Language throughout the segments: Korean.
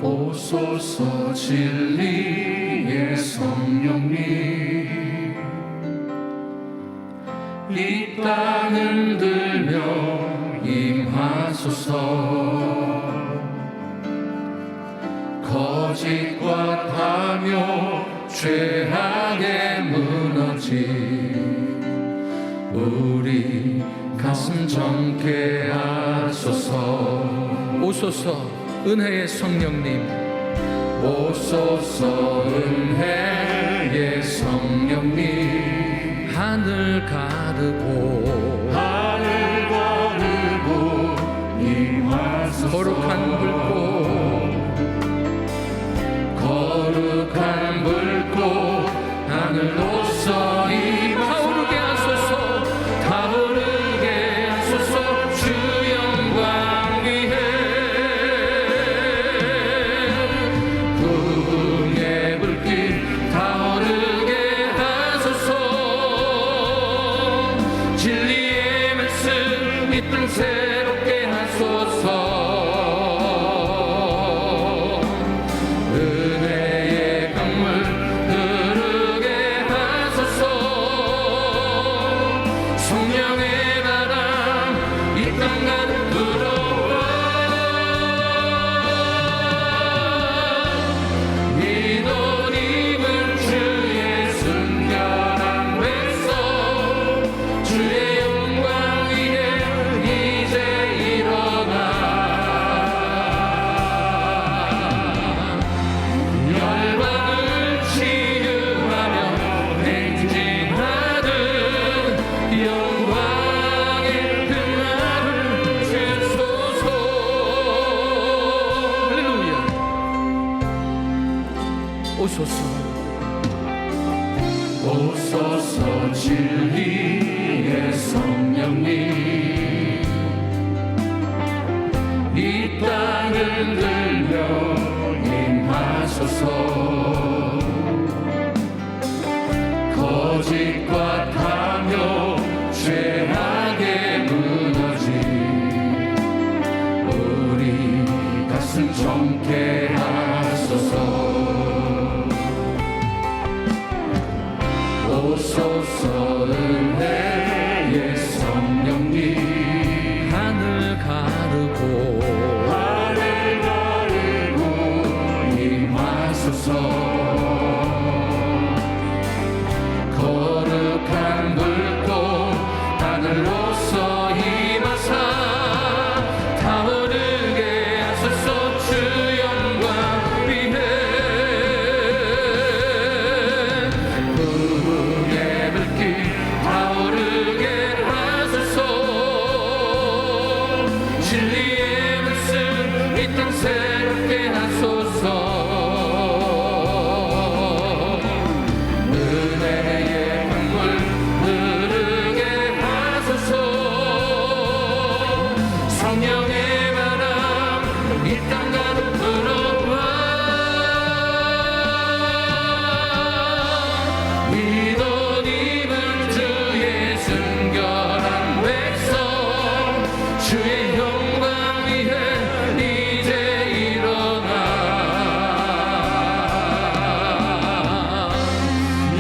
오소서 진리의 성령님, 이 땅을 들며 임하소서. 거짓과 탐욕 죄악에 무너진 우리 가슴 정케 하소서. 오소서 은혜의 성령님, 오소서 은혜의 성령님, 하늘 가르고 임하소서. 거룩한 불꽃 하늘로서 타오르게 하소서. 타오르게 하소서. 주 영광 위에 부흥의 불길 타오르게 하소서. 진리의 말씀 이 땅 새롭게 하소서. 오소서 진리의 성령님, 이 땅을 들며 임하소서. 거짓과 탐욕 죄악에 무너진 우리 가슴 정케 하소서. 오소서 은혜의 성령님, 하늘 가르고 임하소서. 거룩한 불꽃 하늘로서 임하사 타오르게 하소서. 주 영광 위에 부흥의 불길 타오르게 하소서. 진리의 말씀 이 땅 새롭게 하소서. 은혜의 강물 흐르게 하소서. 성령의 바람 이 땅 가득 불어와 믿어 입은 주의 순결한 백성, 주의 영광 위에 이제 일어나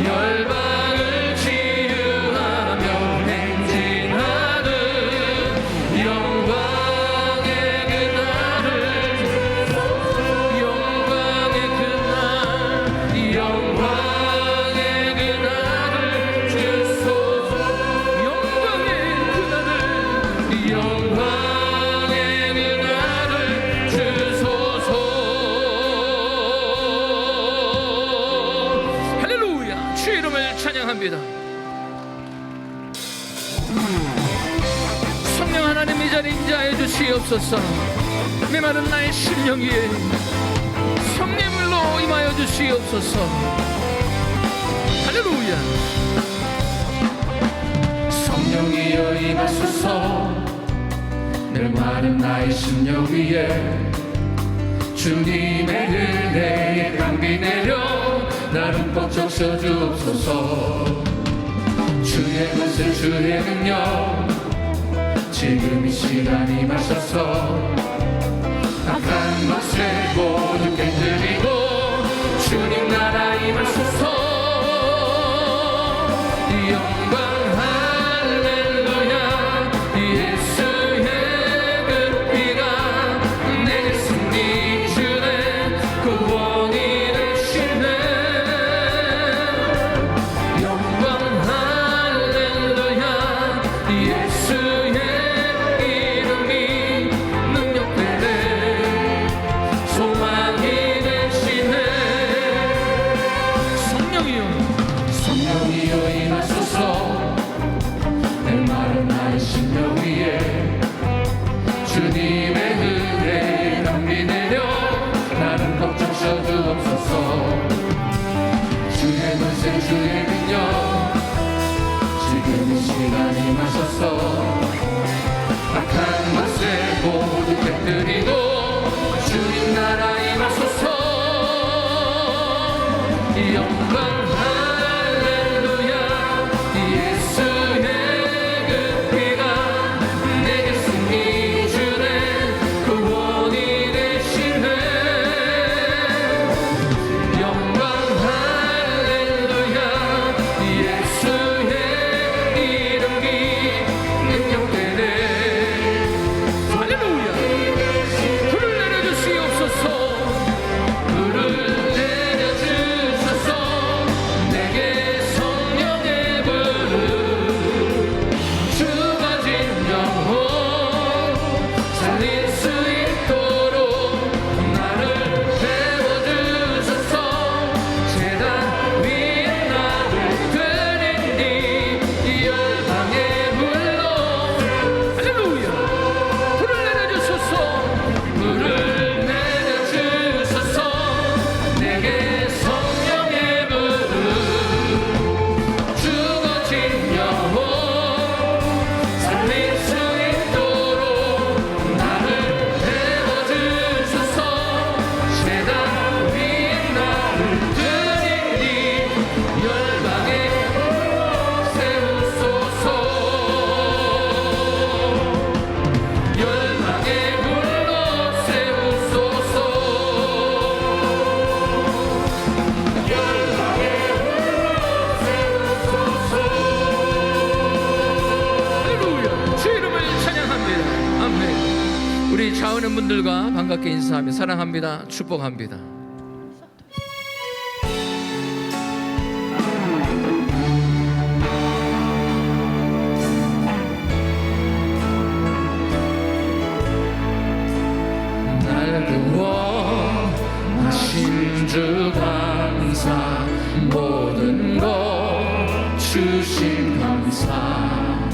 열방을 치유하며 행진하는 영광의 그날을 주소서. 영광의 그날을 주소서. 할렐루야. 주의 이름을 찬양합니다. 성령 하나님 이 자리에 인자해 주시옵소서. 메마른 나의 심령 위에 성령물로 임하여 주시옵소서. 할렐루야. 성령이여 임하소서. 늘 마른 나의 심령 위에 주님의 은혜의 강비 내려 나를 꼭 적셔주옵소서. 주의 것을 주의 능력 지금 이 시간 임하셔서 악한 것을 모두 많은 분들과 반갑게 인사하며 사랑합니다, 축복합니다. 날 구원하신 주 감사, 모든 것 주신 감사,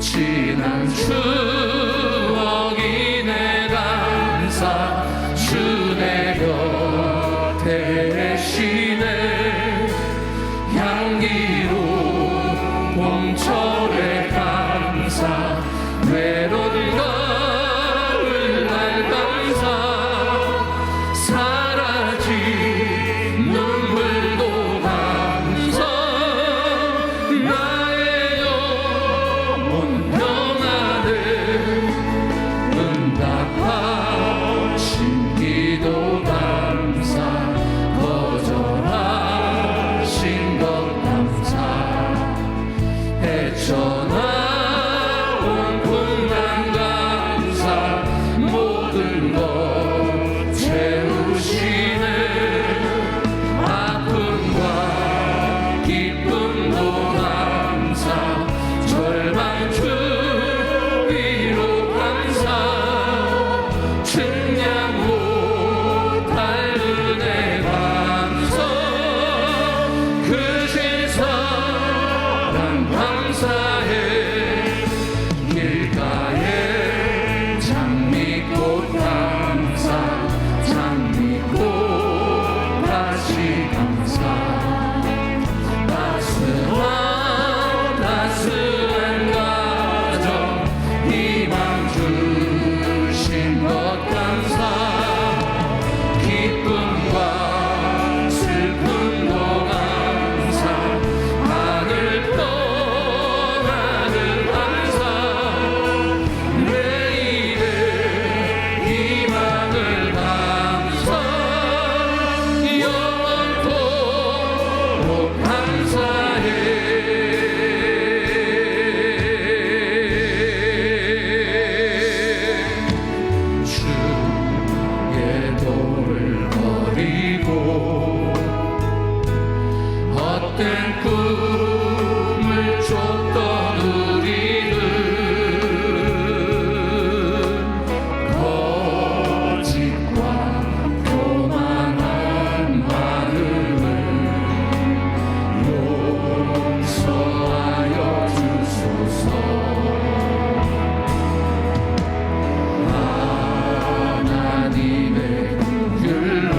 지난 추억이 내 감사, 주 내 곁에 계시네. 향기로 봄철의 감사, 외로운 가을 날 감사, 사라진 눈물도 감사, 나의 영혼 평안에 응답하신 기도 감사, 거절하신 것 감사, 헤쳐나온 풍랑 감사, 모든 것 채우시네. 아픔과 기쁨도 감사, 절망 주위로 감사, 측량 못할 은혜 감사, 크신 사랑 감사해. 길가에 장미꽃 감사, 장미꽃 다시 감사, 따스한 가정 희망 주신 것 감사, 기쁨과 슬픔도 감사, 하늘 떠나는 감사, 내일의 희망을 감사, 영원토록 감사해. 주의 도를 버리고 헛된 꿈을 쫓던 우리는 거짓과 교만한 마음을 용서하여 주소서. 하나님의 긍휼로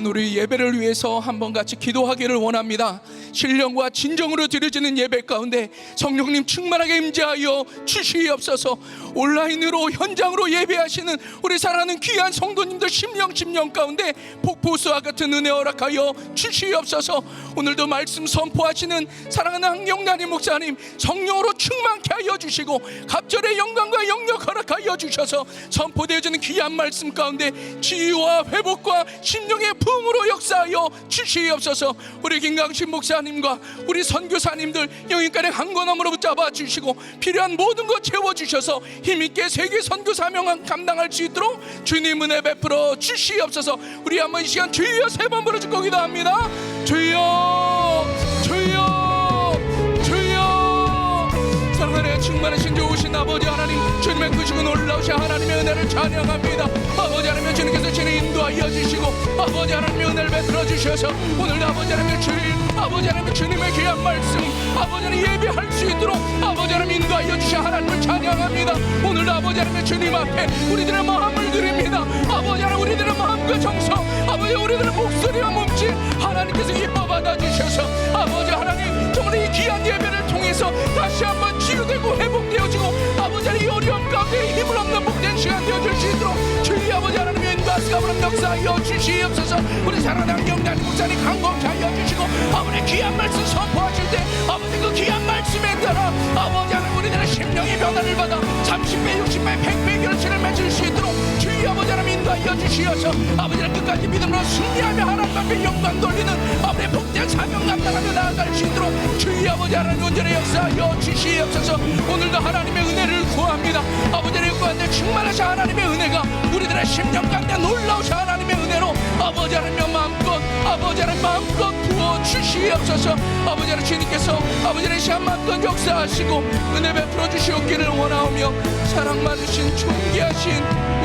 우리 예배를 위해서 한번 같이 기도하기를 원합니다. 신령과 진정으로 드려지는 예배 가운데 성령님 충만하게 임재하여 주시옵소서. 온라인으로 현장으로 예배하시는 우리 사랑하는 귀한 성도님들 심령 가운데 폭포수와 같은 은혜 허락하여 주시옵소서. 오늘도 말씀 선포하시는 사랑하는 한경란이 목사님 성령으로 충만케 하여 주시고 갑절의 영광과 영력 허락하여 주셔서 선포되어지는 귀한 말씀 가운데 치유와 회복과 심령의 부흥으로 역사하여 주시옵소서. 우리 김강신 목사님과 우리 선교사님들 영인간의 한권함으로 붙잡아 주시고 필요한 모든 것 채워주셔서 힘있게 세계 선교 사명을 감당할 수 있도록 주님 은혜 베풀어 주시옵소서. 우리 한번 이 시간 주여 3번 부르짖고 기도합니다. 주여 주여 주여. 사랑하는 충만하신 좋으신 아버지 하나님, 주님의 크시고 놀라우신 하나님의 은혜를 찬양합니다. 아버지 하나님, 주님께서 진히 인도하여 주시고 아버지 하나님의 은혜를 베풀어 주셔서 오늘도 아버지 하나님의 주일, 아버지 하나님의 주님의 귀한 말씀 아버지 하나님 예배할 수 있도록 아버지 하나님 인도하여 주신 하나님을 찬양합니다. 오늘도 아버지 하나님의 주님 앞에 우리들의 마음을 드립니다. 아버지 하나님, 우리들의 마음과 정성, 아버지 우리들의 목소리와 몸짓 하나님께서 이뻐 받아 주셔서 아버지 하나님 정말 이 귀한 예배를 통해서 다시 한번 치유되고 회복되어지고 아버지 하나님 이 어려움 가운데 힘을 얻는 복된 시간 되어줄 수 있도록 주의 아버지 하나님의 인도하시고 역사하여 주시옵소서. 우리 사랑하는 영단 목사님 강건케 하여 주시고 아버지 귀한 말씀 선포하실 때 아버지 그 귀한 말씀에 따라 아버지 하나님 우리들의 심령의 변화를 받아 30배 60배 100배 결실을 맺을 수 있도록 주의 아버지 하나님 인도하여 주시어서 아버지를 끝까지 믿음으로 승리하며 하나님 앞에 영광 돌리는 아버지 복된 사명 감당하며 나아갈 수 있도록 주의 아버지 하나님 온전히 역사하여 주시옵소서. 오늘도 하나님의 은혜를 구합니다. 아버지를 구하는데 충만하신 하나님의 은혜가 우리들의 심령 가운데 놀라우신 하나님의 은혜로 아버지 하나님 마음껏 아버지 하나님 마음껏 부어 주시옵소서. 아버지 하나님 주님께서 아버지 하나님 시간 마음껏 역사하시고 은혜 베풀어 주시옵기를 원하오며 사랑 많으신 존귀하신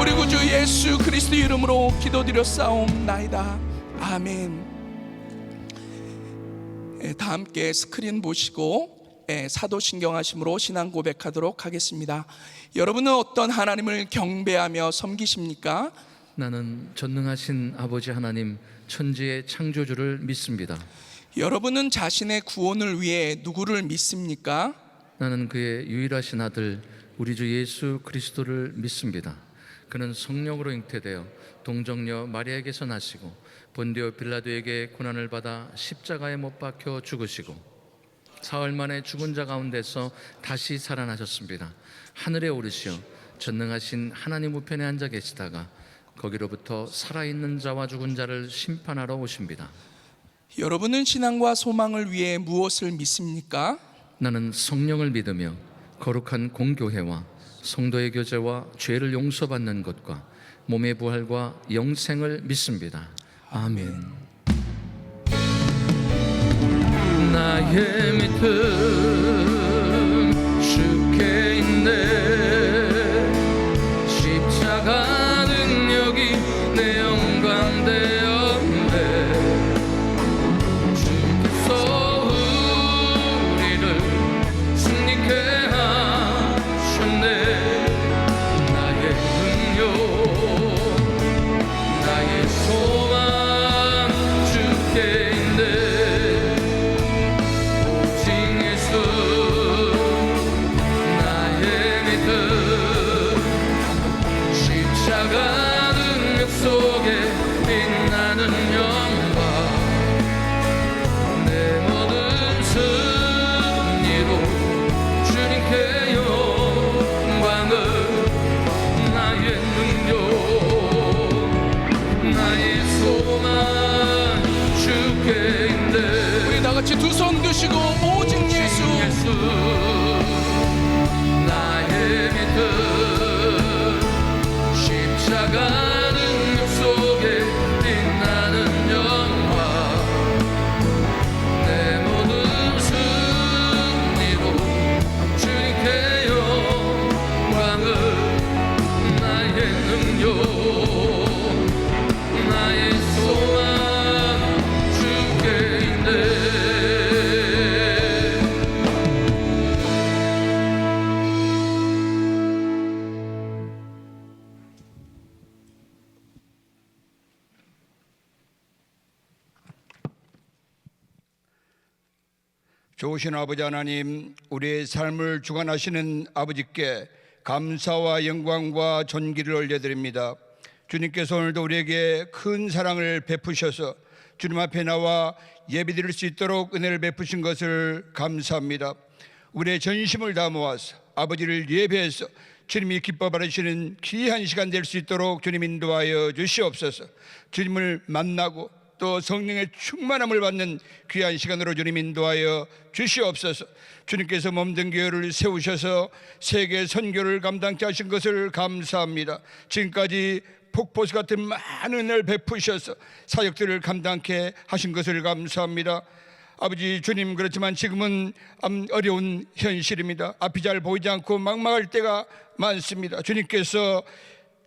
우리 구주 예수 그리스도 이름으로 기도드렸사옵나이다. 아멘. 다 함께 스크린 보시고 사도신경하심으로 신앙 고백하도록 하겠습니다. 여러분은 어떤 하나님을 경배하며 섬기십니까? 나는 전능하신 아버지 하나님 천지의 창조주를 믿습니다. 여러분은 자신의 구원을 위해 누구를 믿습니까? 나는 그의 유일하신 아들 우리 주 예수 그리스도를 믿습니다. 그는 성령으로 잉태되어 동정녀 마리아에게서 나시고 본디오 빌라도에게 고난을 받아 십자가에 못 박혀 죽으시고 사흘 만에 죽은 자 가운데서 다시 살아나셨습니다. 하늘에 오르시어 전능하신 하나님 우편에 앉아 계시다가 거기로부터 살아있는 자와 죽은 자를 심판하러 오십니다. 여러분은 신앙과 소망을 위해 무엇을 믿습니까? 나는 성령을 믿으며 거룩한 공교회와 성도의 교제와 죄를 용서받는 것과 몸의 부활과 영생을 믿습니다. 아멘. 나의 믿음 쉽게 있네. 십자가 능력이 내 영광 되었네. 주께서 우리를 승리케 하셨네. 나의 능력 나의 소망 주께 있네. 오직 예수 나의 믿음 십자가 능력 속에 빛나는 영광 내 모든 승리로 주님께 영광을 나의 능력 나의 소망 주께 있네. 우리 다같이 두 손 드시고 오직 예수 나의 믿음 십자가 능력 속에 빛나는 영광 내 모든 승리로 주님께 영광을 나의 능력 나의 소망 주께 있네. 좋으신 아버지 하나님, 우리의 삶을 주관하시는 아버지께 감사와 영광과 존귀를 올려드립니다. 주님께서 오늘도 우리에게 큰 사랑을 베푸셔서 주님 앞에 나와 예배드릴 수 있도록 은혜를 베푸신 것을 감사합니다. 우리의 전심을 다 모아서 아버지를 예배해서 주님이 기뻐 받으시는 귀한 시간 될 수 있도록 주님 인도하여 주시옵소서. 주님을 만나고 또 성령의 충만함을 받는 귀한 시간으로 주님 인도하여 주시옵소서. 주님께서 몸된 교회를 세우셔서 세계 선교를 감당케 하신 것을 감사합니다. 지금까지 폭포수 같은 많은 은혜를 베푸셔서 사역들을 감당케 하신 것을 감사합니다. 아버지 주님, 그렇지만 지금은 어려운 현실입니다. 앞이 잘 보이지 않고 막막할 때가 많습니다. 주님께서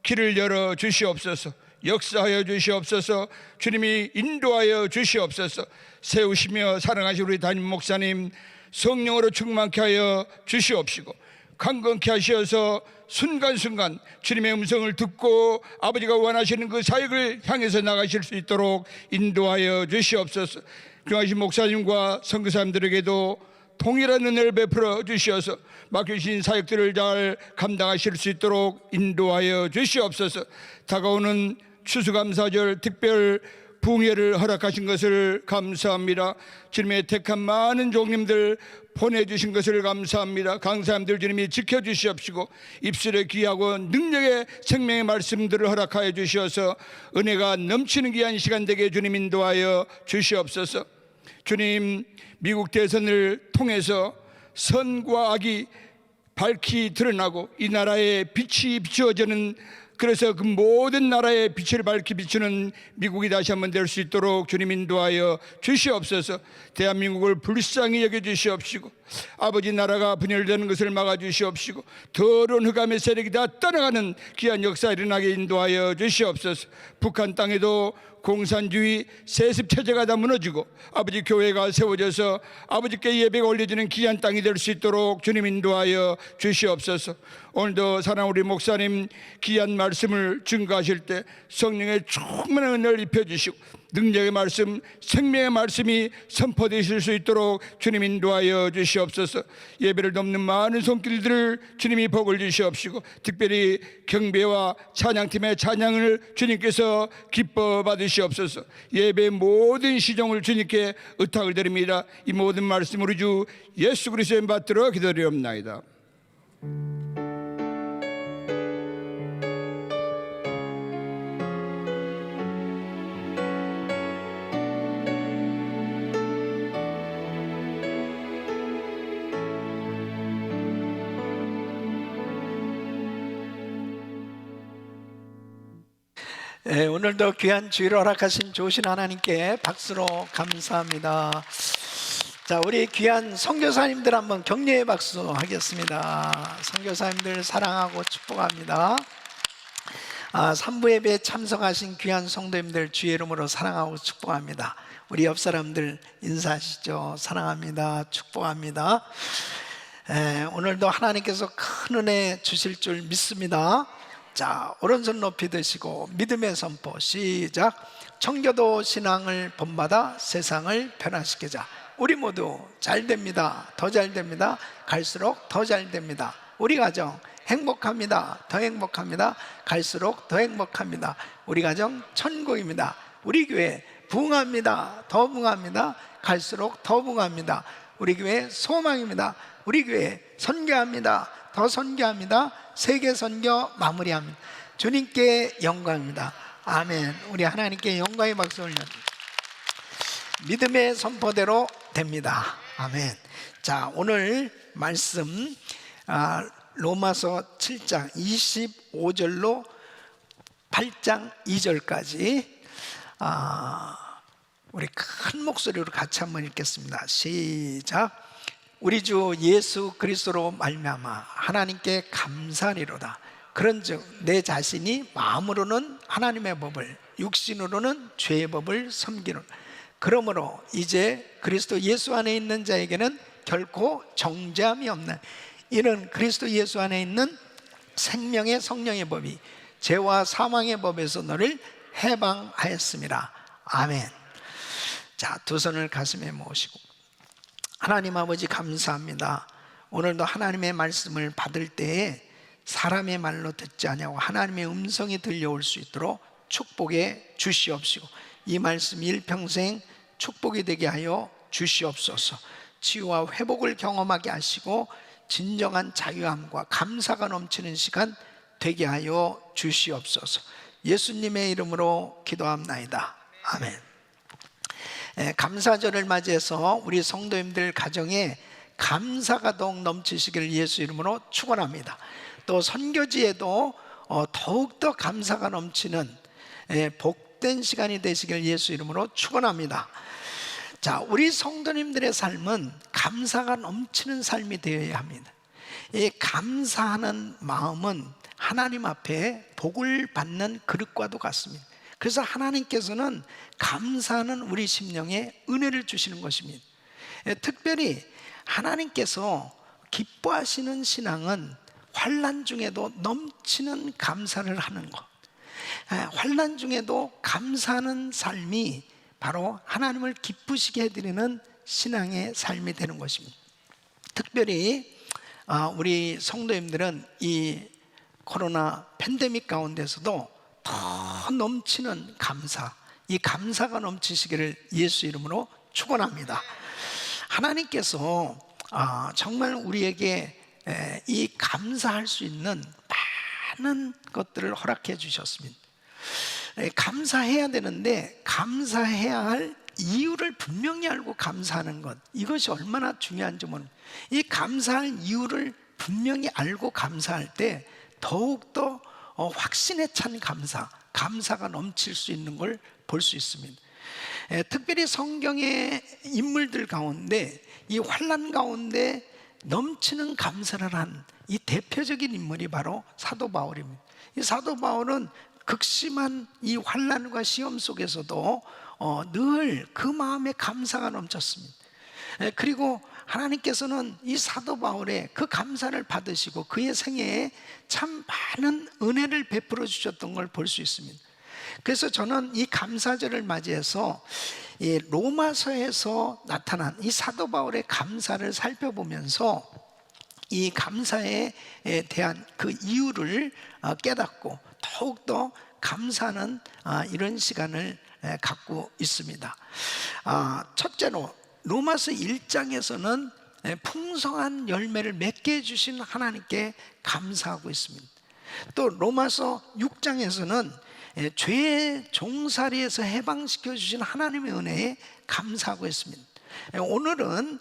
길을 열어 주시옵소서. 역사하여 주시옵소서. 주님이 인도하여 주시옵소서. 세우시며 사랑하신 우리 담임 목사님 성령으로 충만케 하여 주시옵시고 강건케 하셔서 순간순간 주님의 음성을 듣고 아버지가 원하시는 그 사역을 향해서 나가실 수 있도록 인도하여 주시옵소서. 귀하신 목사님과 선교사님들에게도 동일한 은혜를 베풀어 주시어서 맡겨주신 사역들을 잘 감당하실 수 있도록 인도하여 주시옵소서. 다가오는 추수감사절 특별 부흥회를 허락하신 것을 감사합니다. 주님의 택한 많은 종님들 보내주신 것을 감사합니다. 강사님들 주님이 지켜주시옵시고 입술에 귀하고 능력의 생명의 말씀들을 허락하여 주시어서 은혜가 넘치는 귀한 시간 되게 주님 인도하여 주시옵소서. 주님, 미국 대선을 통해서 선과 악이 밝히 드러나고 이 나라에 빛이 비추어지는, 그래서 그 모든 나라의 빛을 밝히 비추는 미국이 다시 한번 될 수 있도록 주님 인도하여 주시옵소서. 대한민국을 불쌍히 여겨주시옵시고 아버지 나라가 분열되는 것을 막아주시옵시고 더러운 흑암의 세력이 다 떠나가는 귀한 역사 일어나게 인도하여 주시옵소서. 북한 땅에도 공산주의 세습 체제가 다 무너지고 아버지 교회가 세워져서 아버지께 예배가 올려지는 귀한 땅이 될 수 있도록 주님 인도하여 주시옵소서. 오늘도 사랑하는 우리 목사님 귀한 말씀을 증거하실 때 성령의 충만한 은혜를 입혀주시고 능력의 말씀, 생명의 말씀이 선포되실 수 있도록 주님 인도하여 주시옵소서. 예배를 돕는 많은 손길들을 주님이 복을 주시옵시고 특별히 경배와 찬양팀의 찬양을 주님께서 기뻐 받으시옵소서. 예배의 모든 시종을 주님께 의탁을 드립니다. 이 모든 말씀 우리 주 예수 그리스도의 이름 받들어 기도드리옵나이다. 네, 오늘도 귀한 주일을 허락하신 좋으신 하나님께 박수로 감사합니다. 자, 우리 귀한 선교사님들 한번 격려의 박수 하겠습니다. 선교사님들 사랑하고 축복합니다. 3부 예배에 참석하신 귀한 성도님들 주의 이름으로 사랑하고 축복합니다. 우리 옆 사람들 인사하시죠. 사랑합니다. 축복합니다. 오늘도 하나님께서 큰 은혜 주실 줄 믿습니다. 자, 오른손 높이 드시고 믿음의 선포 시작. 청교도 신앙을 본받아 세상을 변화시키자. 우리 모두 잘 됩니다. 더 잘 됩니다. 갈수록 더 잘 됩니다. 우리 가정 행복합니다. 더 행복합니다. 갈수록 더 행복합니다. 우리 가정 천국입니다. 우리 교회 부흥합니다. 더 부흥합니다. 갈수록 더 부흥합니다. 우리 교회 소망입니다. 우리 교회 선교합니다. 더 선교합니다. 세계 선교 마무리합니다. 주님께 영광입니다. 아멘. 우리 하나님께 영광의 박수 올려드립니다. 믿음의 선포대로 됩니다. 아멘. 자, 오늘 말씀 로마서 7장 25절로 8장 2절까지 우리 큰 목소리로 같이 한번 읽겠습니다. 시작. 우리 주 예수 그리스도로 말미암아 하나님께 감사하리로다. 그런즉 내 자신이 마음으로는 하나님의 법을, 육신으로는 죄의 법을 섬기노라. 그러므로 이제 그리스도 예수 안에 있는 자에게는 결코 정죄함이 없나. 이는 그리스도 예수 안에 있는 생명의 성령의 법이 죄와 사망의 법에서 너를 해방하였습니다. 아멘. 자, 두 손을 가슴에 모으시고 하나님 아버지 감사합니다. 오늘도 하나님의 말씀을 받을 때에 사람의 말로 듣지 아니하고 하나님의 음성이 들려올 수 있도록 축복해 주시옵시고, 이 말씀 일평생 축복이 되게 하여 주시옵소서. 치유와 회복을 경험하게 하시고 진정한 자유함과 감사가 넘치는 시간 되게 하여 주시옵소서. 예수님의 이름으로 기도합나이다. 아멘. 감사절을 맞이해서 우리 성도님들 가정에 감사가 더욱 넘치시기를 예수 이름으로 축원합니다. 또 선교지에도 더욱더 감사가 넘치는 복된 시간이 되시기를 예수 이름으로 축원합니다. 자, 우리 성도님들의 삶은 감사가 넘치는 삶이 되어야 합니다. 이 감사하는 마음은 하나님 앞에 복을 받는 그릇과도 같습니다. 그래서 하나님께서는 감사하는 우리 심령에 은혜를 주시는 것입니다. 특별히 하나님께서 기뻐하시는 신앙은 환난 중에도 넘치는 감사를 하는 것, 환난 중에도 감사하는 삶이 바로 하나님을 기쁘시게 해드리는 신앙의 삶이 되는 것입니다. 특별히 우리 성도님들은 이 코로나 팬데믹 가운데서도 더 넘치는 감사, 이 감사가 넘치시기를 예수 이름으로 축원합니다. 하나님께서 정말 우리에게 이 감사할 수 있는 많은 것들을 허락해 주셨습니다. 감사해야 되는데 감사해야 할 이유를 분명히 알고 감사하는 것, 이것이 얼마나 중요한지 모릅니다. 이 감사할 이유를 분명히 알고 감사할 때 더욱더 확신에 찬 감사가 넘칠 수 있는 걸 볼 수 있습니다. 특별히 성경의 인물들 가운데 이 환난 가운데 넘치는 감사를 한 이 대표적인 인물이 바로 사도 바울입니다. 이 사도 바울은 극심한 이 환난과 시험 속에서도 늘 그 마음에 감사가 넘쳤습니다. 그리고 하나님께서는 이 사도 바울의 그 감사를 받으시고 그의 생애에 참 많은 은혜를 베풀어 주셨던 걸 볼 수 있습니다. 그래서 저는 이 감사절을 맞이해서 이 로마서에서 나타난 이 사도 바울의 감사를 살펴보면서 이 감사에 대한 그 이유를 깨닫고 더욱더 감사하는 이런 시간을 갖고 있습니다. 첫째로 로마서 1장에서는 풍성한 열매를 맺게 해주신 하나님께 감사하고 있습니다. 또 로마서 6장에서는 죄의 종살이에서 해방시켜 주신 하나님의 은혜에 감사하고 있습니다. 오늘은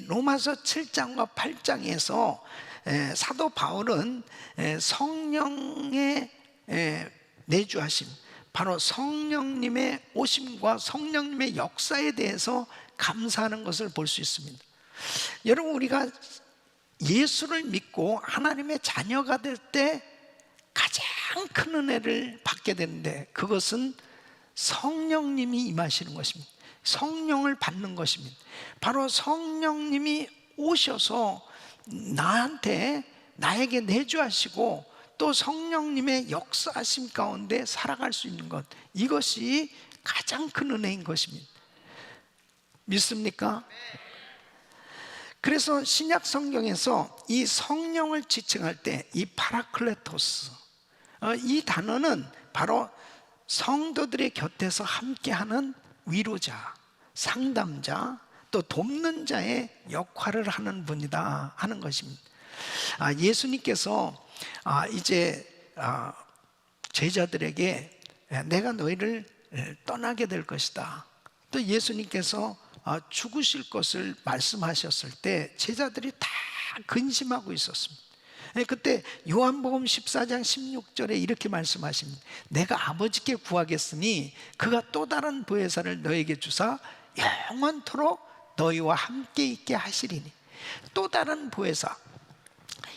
로마서 7장과 8장에서 사도 바울은 성령의 내주하심, 바로 성령님의 오심과 성령님의 역사에 대해서 감사하는 것을 볼 수 있습니다. 여러분, 우리가 예수를 믿고 하나님의 자녀가 될 때 가장 큰 은혜를 받게 되는데 그것은 성령님이 임하시는 것입니다. 성령을 받는 것입니다. 바로 성령님이 오셔서 나에게 내주하시고 또 성령님의 역사하심 가운데 살아갈 수 있는 것, 이것이 가장 큰 은혜인 것입니다. 믿습니까? 그래서 신약 성경에서 이 성령을 지칭할 때 이 파라클레토스, 이 단어는 바로 성도들의 곁에서 함께하는 위로자, 상담자, 또 돕는 자의 역할을 하는 분이다 하는 것입니다. 예수님께서 이제 제자들에게 내가 너희를 떠나게 될 것이다, 또 예수님께서 죽으실 것을 말씀하셨을 때 제자들이 다 근심하고 있었습니다. 그때 요한복음 14장 16절에 이렇게 말씀하십니다. 내가 아버지께 구하겠으니 그가 또 다른 보혜사를 너에게 주사 영원토록 너희와 함께 있게 하시리니. 또 다른 보혜사,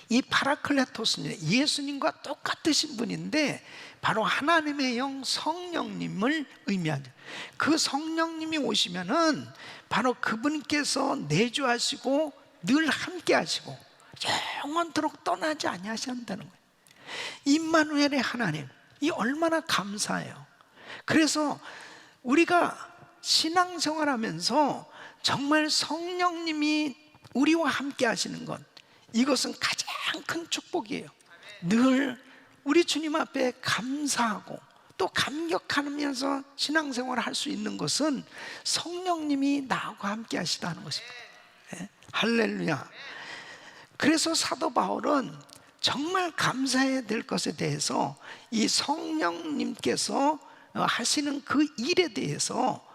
이 파라클레토스는 예수님과 똑같으신 분인데 바로 하나님의 영 성령님을 의미하죠. 그 성령님이 오시면은 바로 그분께서 내주하시고 늘 함께 하시고 영원토록 떠나지 아니하신다는 거예요. 임마누엘의 하나님, 이 얼마나 감사해요. 그래서 우리가 신앙생활하면서 정말 성령님이 우리와 함께 하시는 것, 이것은 가장 큰 축복이에요. 늘 우리 주님 앞에 감사하고 또 감격하면서 신앙생활을 할 수 있는 것은 성령님이 나하고 함께 하시다는 것입니다. 예? 할렐루야. 그래서 사도 바울은 정말 감사해야 될 것에 대해서 이 성령님께서 하시는 그 일에 대해서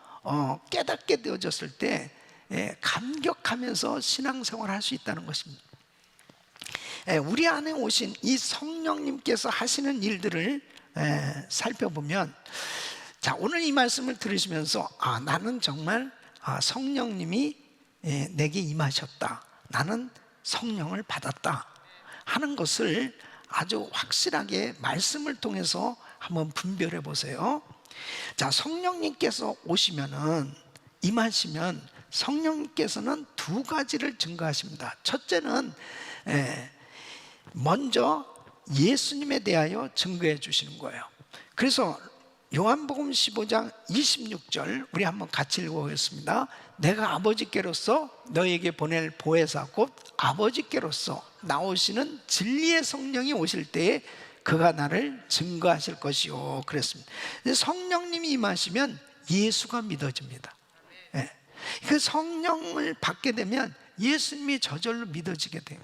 깨닫게 되어졌을 때 감격하면서 신앙생활을 할 수 있다는 것입니다. 우리 안에 오신 이 성령님께서 하시는 일들을 살펴보면, 자, 오늘 이 말씀을 들으시면서 나는 정말 성령님이 내게 임하셨다, 나는 성령을 받았다 하는 것을 아주 확실하게 말씀을 통해서 한번 분별해 보세요. 자, 성령님께서 오시면은, 임하시면 성령님께서는 두 가지를 증거하십니다. 첫째는 먼저 예수님에 대하여 증거해 주시는 거예요. 그래서 요한복음 15장 26절 우리 한번 같이 읽어보겠습니다. 내가 아버지께로서 너에게 보낼 보혜사 곧 아버지께로서 나오시는 진리의 성령이 오실 때에 그가 나를 증거하실 것이요 그랬습니다. 성령님이 임하시면 예수가 믿어집니다. 그 성령을 받게 되면 예수님이 저절로 믿어지게 돼요.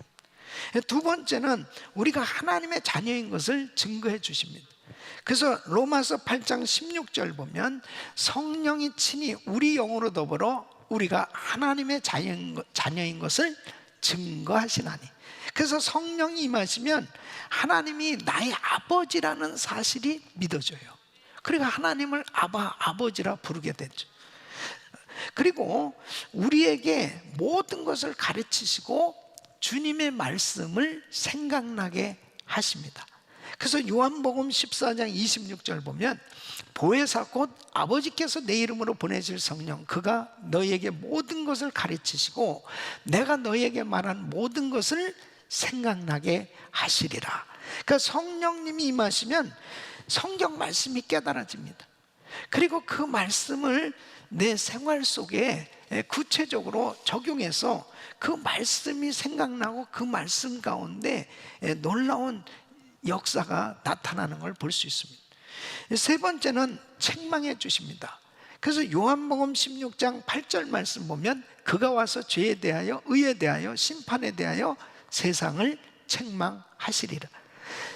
두 번째는 우리가 하나님의 자녀인 것을 증거해 주십니다. 그래서 로마서 8장 16절 보면 성령이 친히 우리 영으로 더불어 우리가 하나님의 자녀인 것을 증거하시나니, 그래서 성령이 임하시면 하나님이 나의 아버지라는 사실이 믿어져요. 그러니까 하나님을 아버지라 부르게 되죠. 그리고 우리에게 모든 것을 가르치시고 주님의 말씀을 생각나게 하십니다. 그래서 요한복음 14장 26절 보면 보혜사 곧 아버지께서 내 이름으로 보내실 성령 그가 너희에게 모든 것을 가르치시고 내가 너희에게 말한 모든 것을 생각나게 하시리라. 그러니까 성령님이 임하시면 성경 말씀이 깨달아집니다. 그리고 그 말씀을 내 생활 속에 구체적으로 적용해서 그 말씀이 생각나고 그 말씀 가운데 놀라운 역사가 나타나는 걸 볼 수 있습니다. 세 번째는 책망해 주십니다. 그래서 요한복음 16장 8절 말씀 보면 그가 와서 죄에 대하여 의에 대하여 심판에 대하여 세상을 책망하시리라.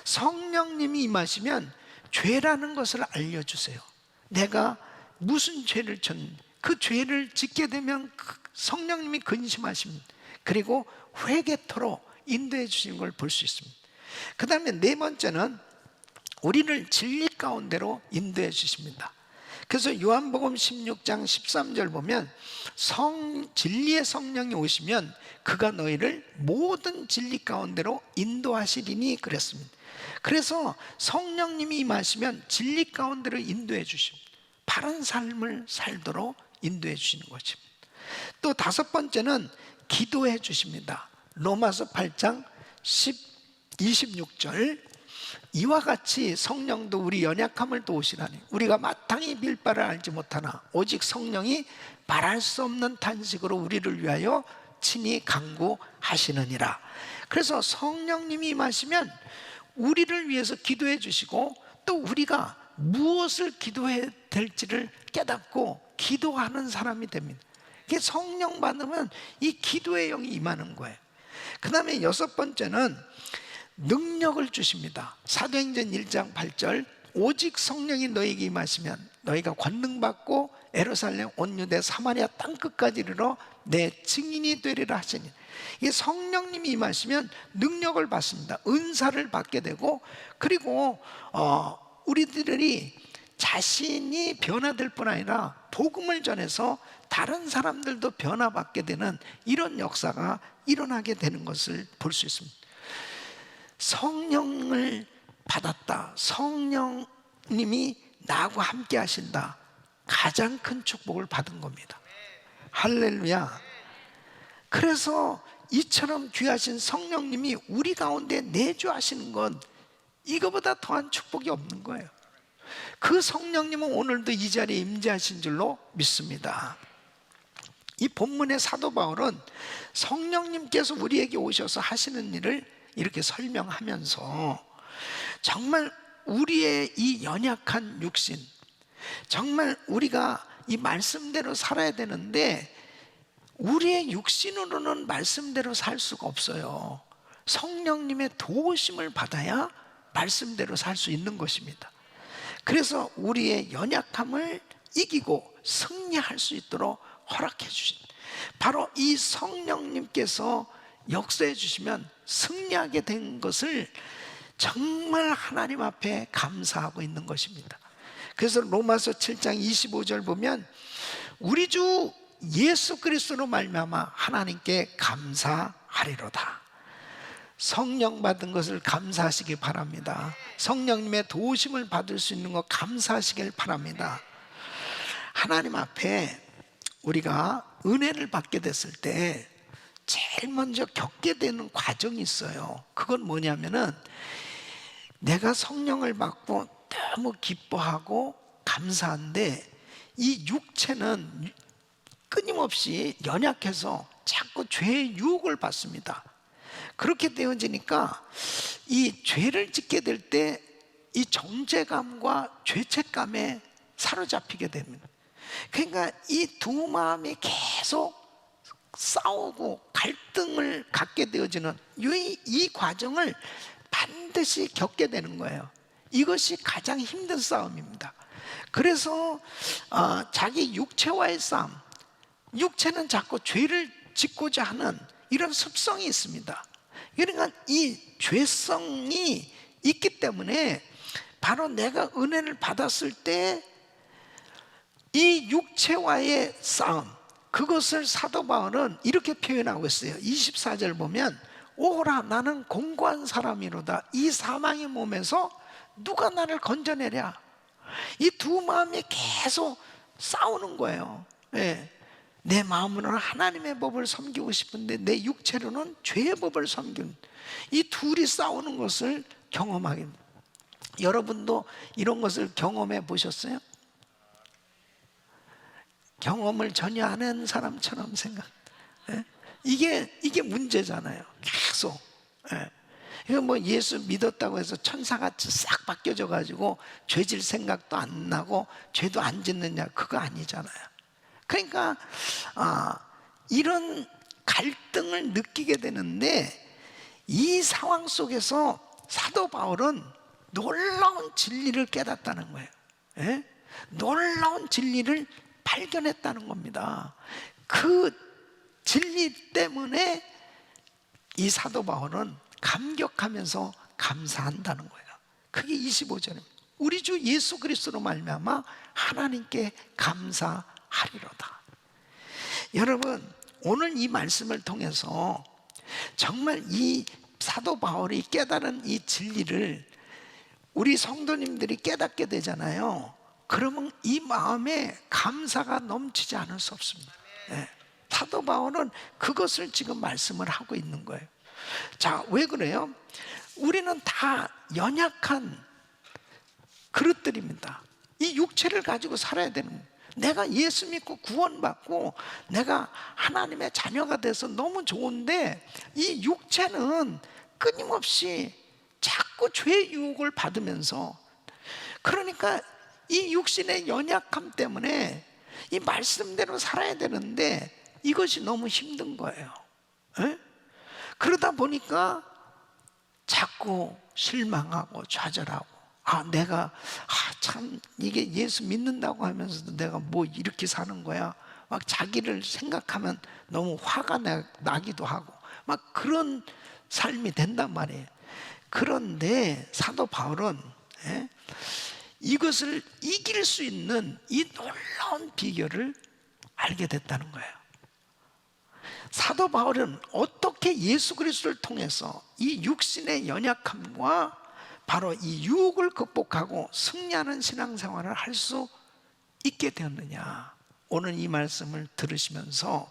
성령님이 임하시면 죄라는 것을 알려주세요. 내가 무슨 죄를 졌는지 그 죄를 짓게 되면 성령님이 근심하십니다. 그리고 회개토록 인도해 주시는 걸 볼 수 있습니다. 그 다음에 네 번째는 우리를 진리 가운데로 인도해 주십니다. 그래서 요한복음 16장 13절 보면 진리의 성령이 오시면 그가 너희를 모든 진리 가운데로 인도하시리니 그랬습니다. 그래서 성령님이 임하시면 진리 가운데로 인도해 주십니다. 바른 삶을 살도록 인도해 주시는 것입니다. 또 다섯 번째는 기도해 주십니다. 로마서 8장 26절 이와 같이 성령도 우리 연약함을 도우시나니 우리가 마땅히 빌 바를 알지 못하나 오직 성령이 말할 수 없는 탄식으로 우리를 위하여 친히 간구하시느니라. 그래서 성령님이 임하시면 우리를 위해서 기도해 주시고 또 우리가 무엇을 기도해야 될지를 깨닫고 기도하는 사람이 됩니다. 이게 성령 받으면 이 기도의 영이 임하는 거예요. 그 다음에 여섯 번째는 능력을 주십니다. 사도행전 1장 8절 오직 성령이 너에게 임하시면 너희가 권능 받고 예루살렘 온 유대 사마리아 땅끝까지 이르러 내 증인이 되리라 하시니, 이 성령님이 임하시면 능력을 받습니다. 은사를 받게 되고, 그리고 우리들이 자신이 변화될 뿐 아니라 복음을 전해서 다른 사람들도 변화받게 되는 이런 역사가 일어나게 되는 것을 볼 수 있습니다. 성령을 받았다, 성령님이 나하고 함께 하신다, 가장 큰 축복을 받은 겁니다. 할렐루야. 그래서 이처럼 귀하신 성령님이 우리 가운데 내주하시는 건 이거보다 더한 축복이 없는 거예요. 그 성령님은 오늘도 이 자리에 임재하신 줄로 믿습니다. 이 본문의 사도 바울은 성령님께서 우리에게 오셔서 하시는 일을 이렇게 설명하면서 정말 우리의 이 연약한 육신, 정말 우리가 이 말씀대로 살아야 되는데 우리의 육신으로는 말씀대로 살 수가 없어요. 성령님의 도우심을 받아야 말씀대로 살 수 있는 것입니다. 그래서 우리의 연약함을 이기고 승리할 수 있도록 허락해 주신, 바로 이 성령님께서 역사해 주시면 승리하게 된 것을 정말 하나님 앞에 감사하고 있는 것입니다. 그래서 로마서 7장 25절 보면 우리 주 예수 그리스도로 말미암아 하나님께 감사하리로다. 성령 받은 것을 감사하시기 바랍니다. 성령님의 도우심을 받을 수 있는 것 감사하시길 바랍니다. 하나님 앞에 우리가 은혜를 받게 됐을 때 제일 먼저 겪게 되는 과정이 있어요. 그건 뭐냐면은 내가 성령을 받고 너무 기뻐하고 감사한데 이 육체는 끊임없이 연약해서 자꾸 죄의 유혹을 받습니다. 그렇게 되어지니까 이 죄를 짓게 될 때 이 정죄감과 죄책감에 사로잡히게 됩니다. 그러니까 이 두 마음이 계속 싸우고 갈등을 갖게 되어지는 이 과정을 반드시 겪게 되는 거예요. 이것이 가장 힘든 싸움입니다. 그래서 자기 육체와의 싸움, 육체는 자꾸 죄를 짓고자 하는 이런 습성이 있습니다. 그러니까 이 죄성이 있기 때문에 바로 내가 은혜를 받았을 때 이 육체와의 싸움, 그것을 사도 바울은 이렇게 표현하고 있어요. 24절 보면 오라 나는 공고한 사람이로다. 이 사망의 몸에서 누가 나를 건져내랴. 이 두 마음이 계속 싸우는 거예요. 예. 내 마음으로는 하나님의 법을 섬기고 싶은데 내 육체로는 죄의 법을 섬기는, 이 둘이 싸우는 것을 경험하게 됩니다. 여러분도 이런 것을 경험해 보셨어요? 경험을 전혀 안 한 사람처럼 생각. 예? 이게 문제잖아요. 계속. 예. 이거 뭐 예수 믿었다고 해서 천사같이 싹 바뀌어져 가지고 죄질 생각도 안 나고 죄도 안 짓느냐, 그거 아니잖아요. 그러니까 이런 갈등을 느끼게 되는데 이 상황 속에서 사도 바울은 놀라운 진리를 깨닫다는 거예요. 예? 놀라운 진리를 발견했다는 겁니다. 그 진리 때문에 이 사도 바울은 감격하면서 감사한다는 거예요. 그게 25절입니다. 우리 주 예수 그리스도로 말미암아 하나님께 감사하리로다. 여러분, 오늘 이 말씀을 통해서 정말 이 사도 바울이 깨달은 이 진리를 우리 성도님들이 깨닫게 되잖아요. 그러면 이 마음에 감사가 넘치지 않을 수 없습니다. 네. 사도 바울은 그것을 지금 말씀을 하고 있는 거예요. 자, 왜 그래요? 우리는 다 연약한 그릇들입니다. 이 육체를 가지고 살아야 되는 거예요. 내가 예수 믿고 구원받고 내가 하나님의 자녀가 돼서 너무 좋은데 이 육체는 끊임없이 자꾸 죄의 유혹을 받으면서, 그러니까 이 육신의 연약함 때문에 이 말씀대로 살아야 되는데 이것이 너무 힘든 거예요. 에? 그러다 보니까 자꾸 실망하고 좌절하고, 내가 참 이게 예수 믿는다고 하면서도 내가 뭐 이렇게 사는 거야, 막 자기를 생각하면 너무 화가 나기도 하고 막 그런 삶이 된단 말이에요. 그런데 사도 바울은 이것을 이길 수 있는 이 놀라운 비결을 알게 됐다는 거예요. 사도 바울은 어떻게 예수 그리스도를 통해서 이 육신의 연약함과 바로 이 유혹을 극복하고 승리하는 신앙생활을 할 수 있게 되었느냐. 오늘 이 말씀을 들으시면서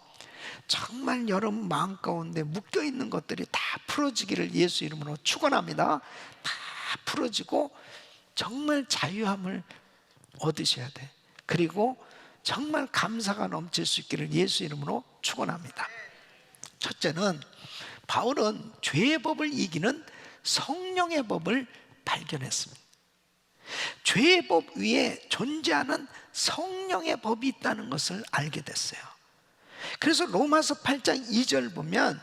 정말 여러분 마음 가운데 묶여있는 것들이 다 풀어지기를 예수 이름으로 축원합니다. 다 풀어지고 정말 자유함을 얻으셔야 돼. 그리고 정말 감사가 넘칠 수 있기를 예수 이름으로 축원합니다. 첫째는 바울은 죄의 법을 이기는 성령의 법을 발견했습니다. 죄의 법 위에 존재하는 성령의 법이 있다는 것을 알게 됐어요. 그래서 로마서 8장 2절 보면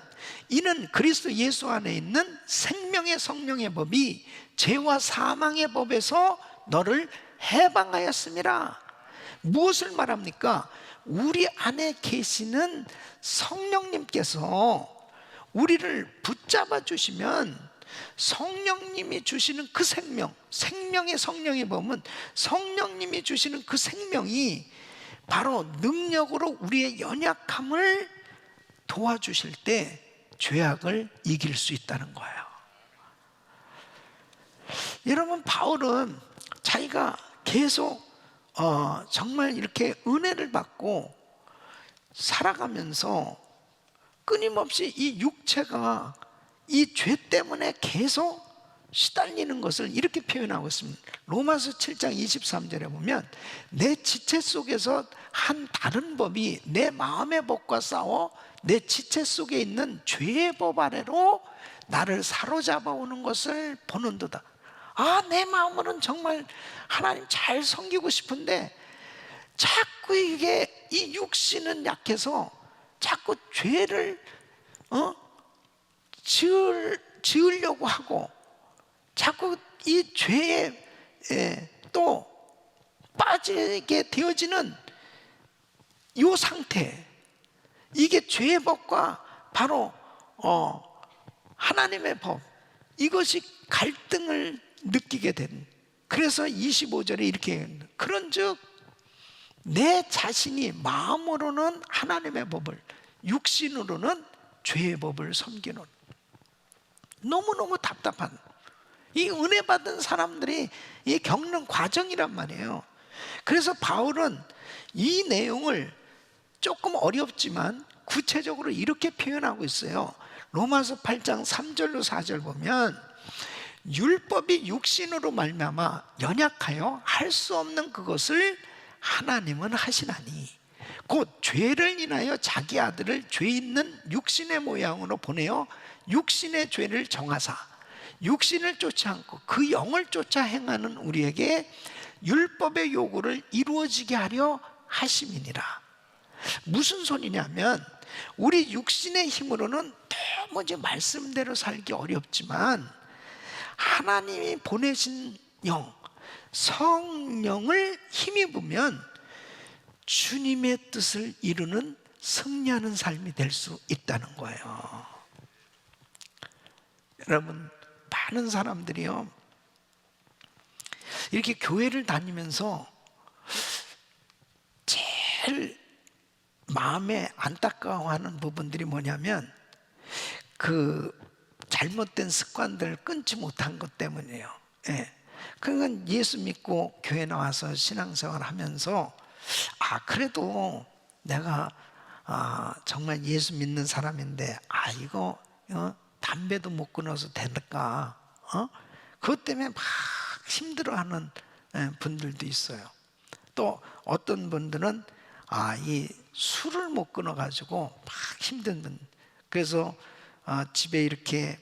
이는 그리스도 예수 안에 있는 생명의 성령의 법이 죄와 사망의 법에서 너를 해방하였음이라. 무엇을 말합니까? 우리 안에 계시는 성령님께서 우리를 붙잡아 주시면 성령님이 주시는 그 생명의 성령의 법은 성령님이 주시는 그 생명이 바로 능력으로 우리의 연약함을 도와주실 때 죄악을 이길 수 있다는 거예요. 여러분, 바울은 자기가 계속 정말 이렇게 은혜를 받고 살아가면서 끊임없이 이 육체가 이 죄 때문에 계속 시달리는 것을 이렇게 표현하고 있습니다. 로마서 7장 23절에 보면 내 지체 속에서 한 다른 법이 내 마음의 법과 싸워 내 지체 속에 있는 죄의 법 아래로 나를 사로잡아 오는 것을 보는도다. 내 마음으로는 정말 하나님 잘 섬기고 싶은데 자꾸 이게 이 육신은 약해서 자꾸 죄를 지으려고 하고 자꾸 이 죄에 또 빠지게 되어지는 이 상태, 이게 죄의 법과 바로 하나님의 법, 이것이 갈등을 느끼게 된. 그래서 25절에 이렇게 그런즉 내 자신이 마음으로는 하나님의 법을, 육신으로는 죄의 법을 섬기는, 너무너무 답답한 이 은혜 받은 사람들이 이 겪는 과정이란 말이에요. 그래서 바울은 이 내용을 조금 어렵지만 구체적으로 이렇게 표현하고 있어요. 로마서 8장 3절로 4절 보면 율법이 육신으로 말미암아 연약하여 할 수 없는 그것을 하나님은 하시나니 곧 죄를 인하여 자기 아들을 죄 있는 육신의 모양으로 보내어 육신의 죄를 정하사 육신을 쫓지 않고 그 영을 쫓아 행하는 우리에게 율법의 요구를 이루어지게 하려 하심이니라. 무슨 소리냐면 우리 육신의 힘으로는 도무지 말씀대로 살기 어렵지만 하나님이 보내신 영, 성령을 힘입으면 주님의 뜻을 이루는 승리하는 삶이 될 수 있다는 거예요. 여러분, 많은 사람들이요 이렇게 교회를 다니면서 제일 마음에 안타까워하는 부분들이 뭐냐면 그 잘못된 습관들을 끊지 못한 것 때문이에요. 그러니까 예수 믿고 교회 나와서 신앙생활 하면서 그래도 내가 정말 예수 믿는 사람인데 이거 담배도 못 끊어서 될까? 그것 때문에 막 힘들어하는 분들도 있어요. 또 어떤 분들은 이 술을 못 끊어가지고 막 힘든 분. 그래서 집에 이렇게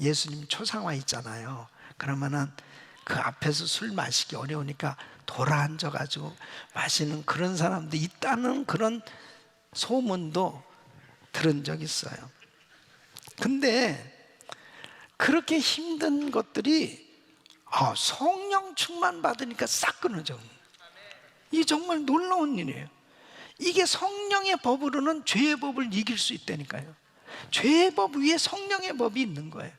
예수님 초상화 있잖아요. 그러면은 그 앞에서 술 마시기 어려우니까 돌아 앉아가지고 마시는 그런 사람도 있다는 그런 소문도 들은 적 있어요. 근데 그렇게 힘든 것들이 성령 충만 받으니까 싹 끊어져. 이게 정말 놀라운 일이에요. 이게 성령의 법으로는 죄의 법을 이길 수 있다니까요. 죄의 법 위에 성령의 법이 있는 거예요.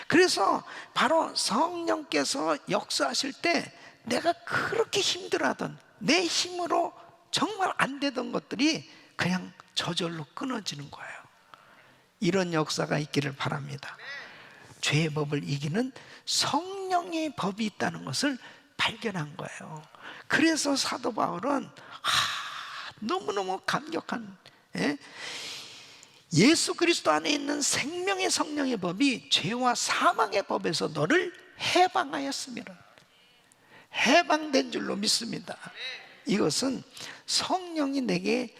그래서 바로 성령께서 역사하실 때 내가 그렇게 힘들어하던 내 힘으로 정말 안 되던 것들이 그냥 저절로 끊어지는 거예요. 이런 역사가 있기를 바랍니다. 죄의 법을 이기는 성령의 법이 있다는 것을 발견한 거예요. 그래서 사도 바울은 너무너무 감격한, 예수 그리스도 안에 있는 생명의 성령의 법이 죄와 사망의 법에서 너를 해방하였습니다. 해방된 줄로 믿습니다. 이것은 성령이 내게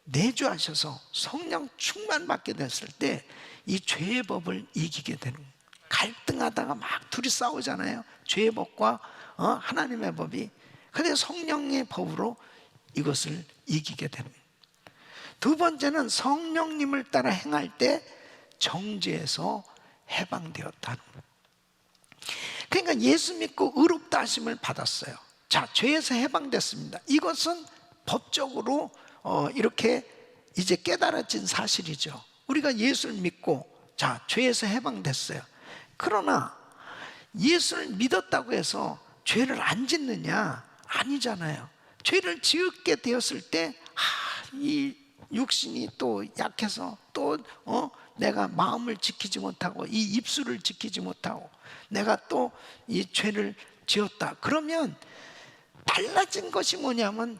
내주하셔서 성령 충만받게 됐을 때 이 죄의 법을 이기게 되는 거예요. 갈등하다가 막 둘이 싸우잖아요. 죄의 법과 하나님의 법이. 근데 성령의 법으로 이것을 이기게 되는 거예요. 두 번째는 성령님을 따라 행할 때 정죄에서 해방되었다는 거예요. 그러니까 예수 믿고 의롭다 하심을 받았어요. 자, 죄에서 해방됐습니다. 이것은 법적으로 이렇게 이제 깨달아진 사실이죠. 우리가 예수를 믿고 자, 죄에서 해방됐어요. 그러나 예수를 믿었다고 해서 죄를 안 짓느냐? 아니잖아요. 죄를 지었게 되었을 때 이 육신이 또 약해서 또 내가 마음을 지키지 못하고 이 입술을 지키지 못하고 내가 또 이 죄를 지었다. 그러면 달라진 것이 뭐냐면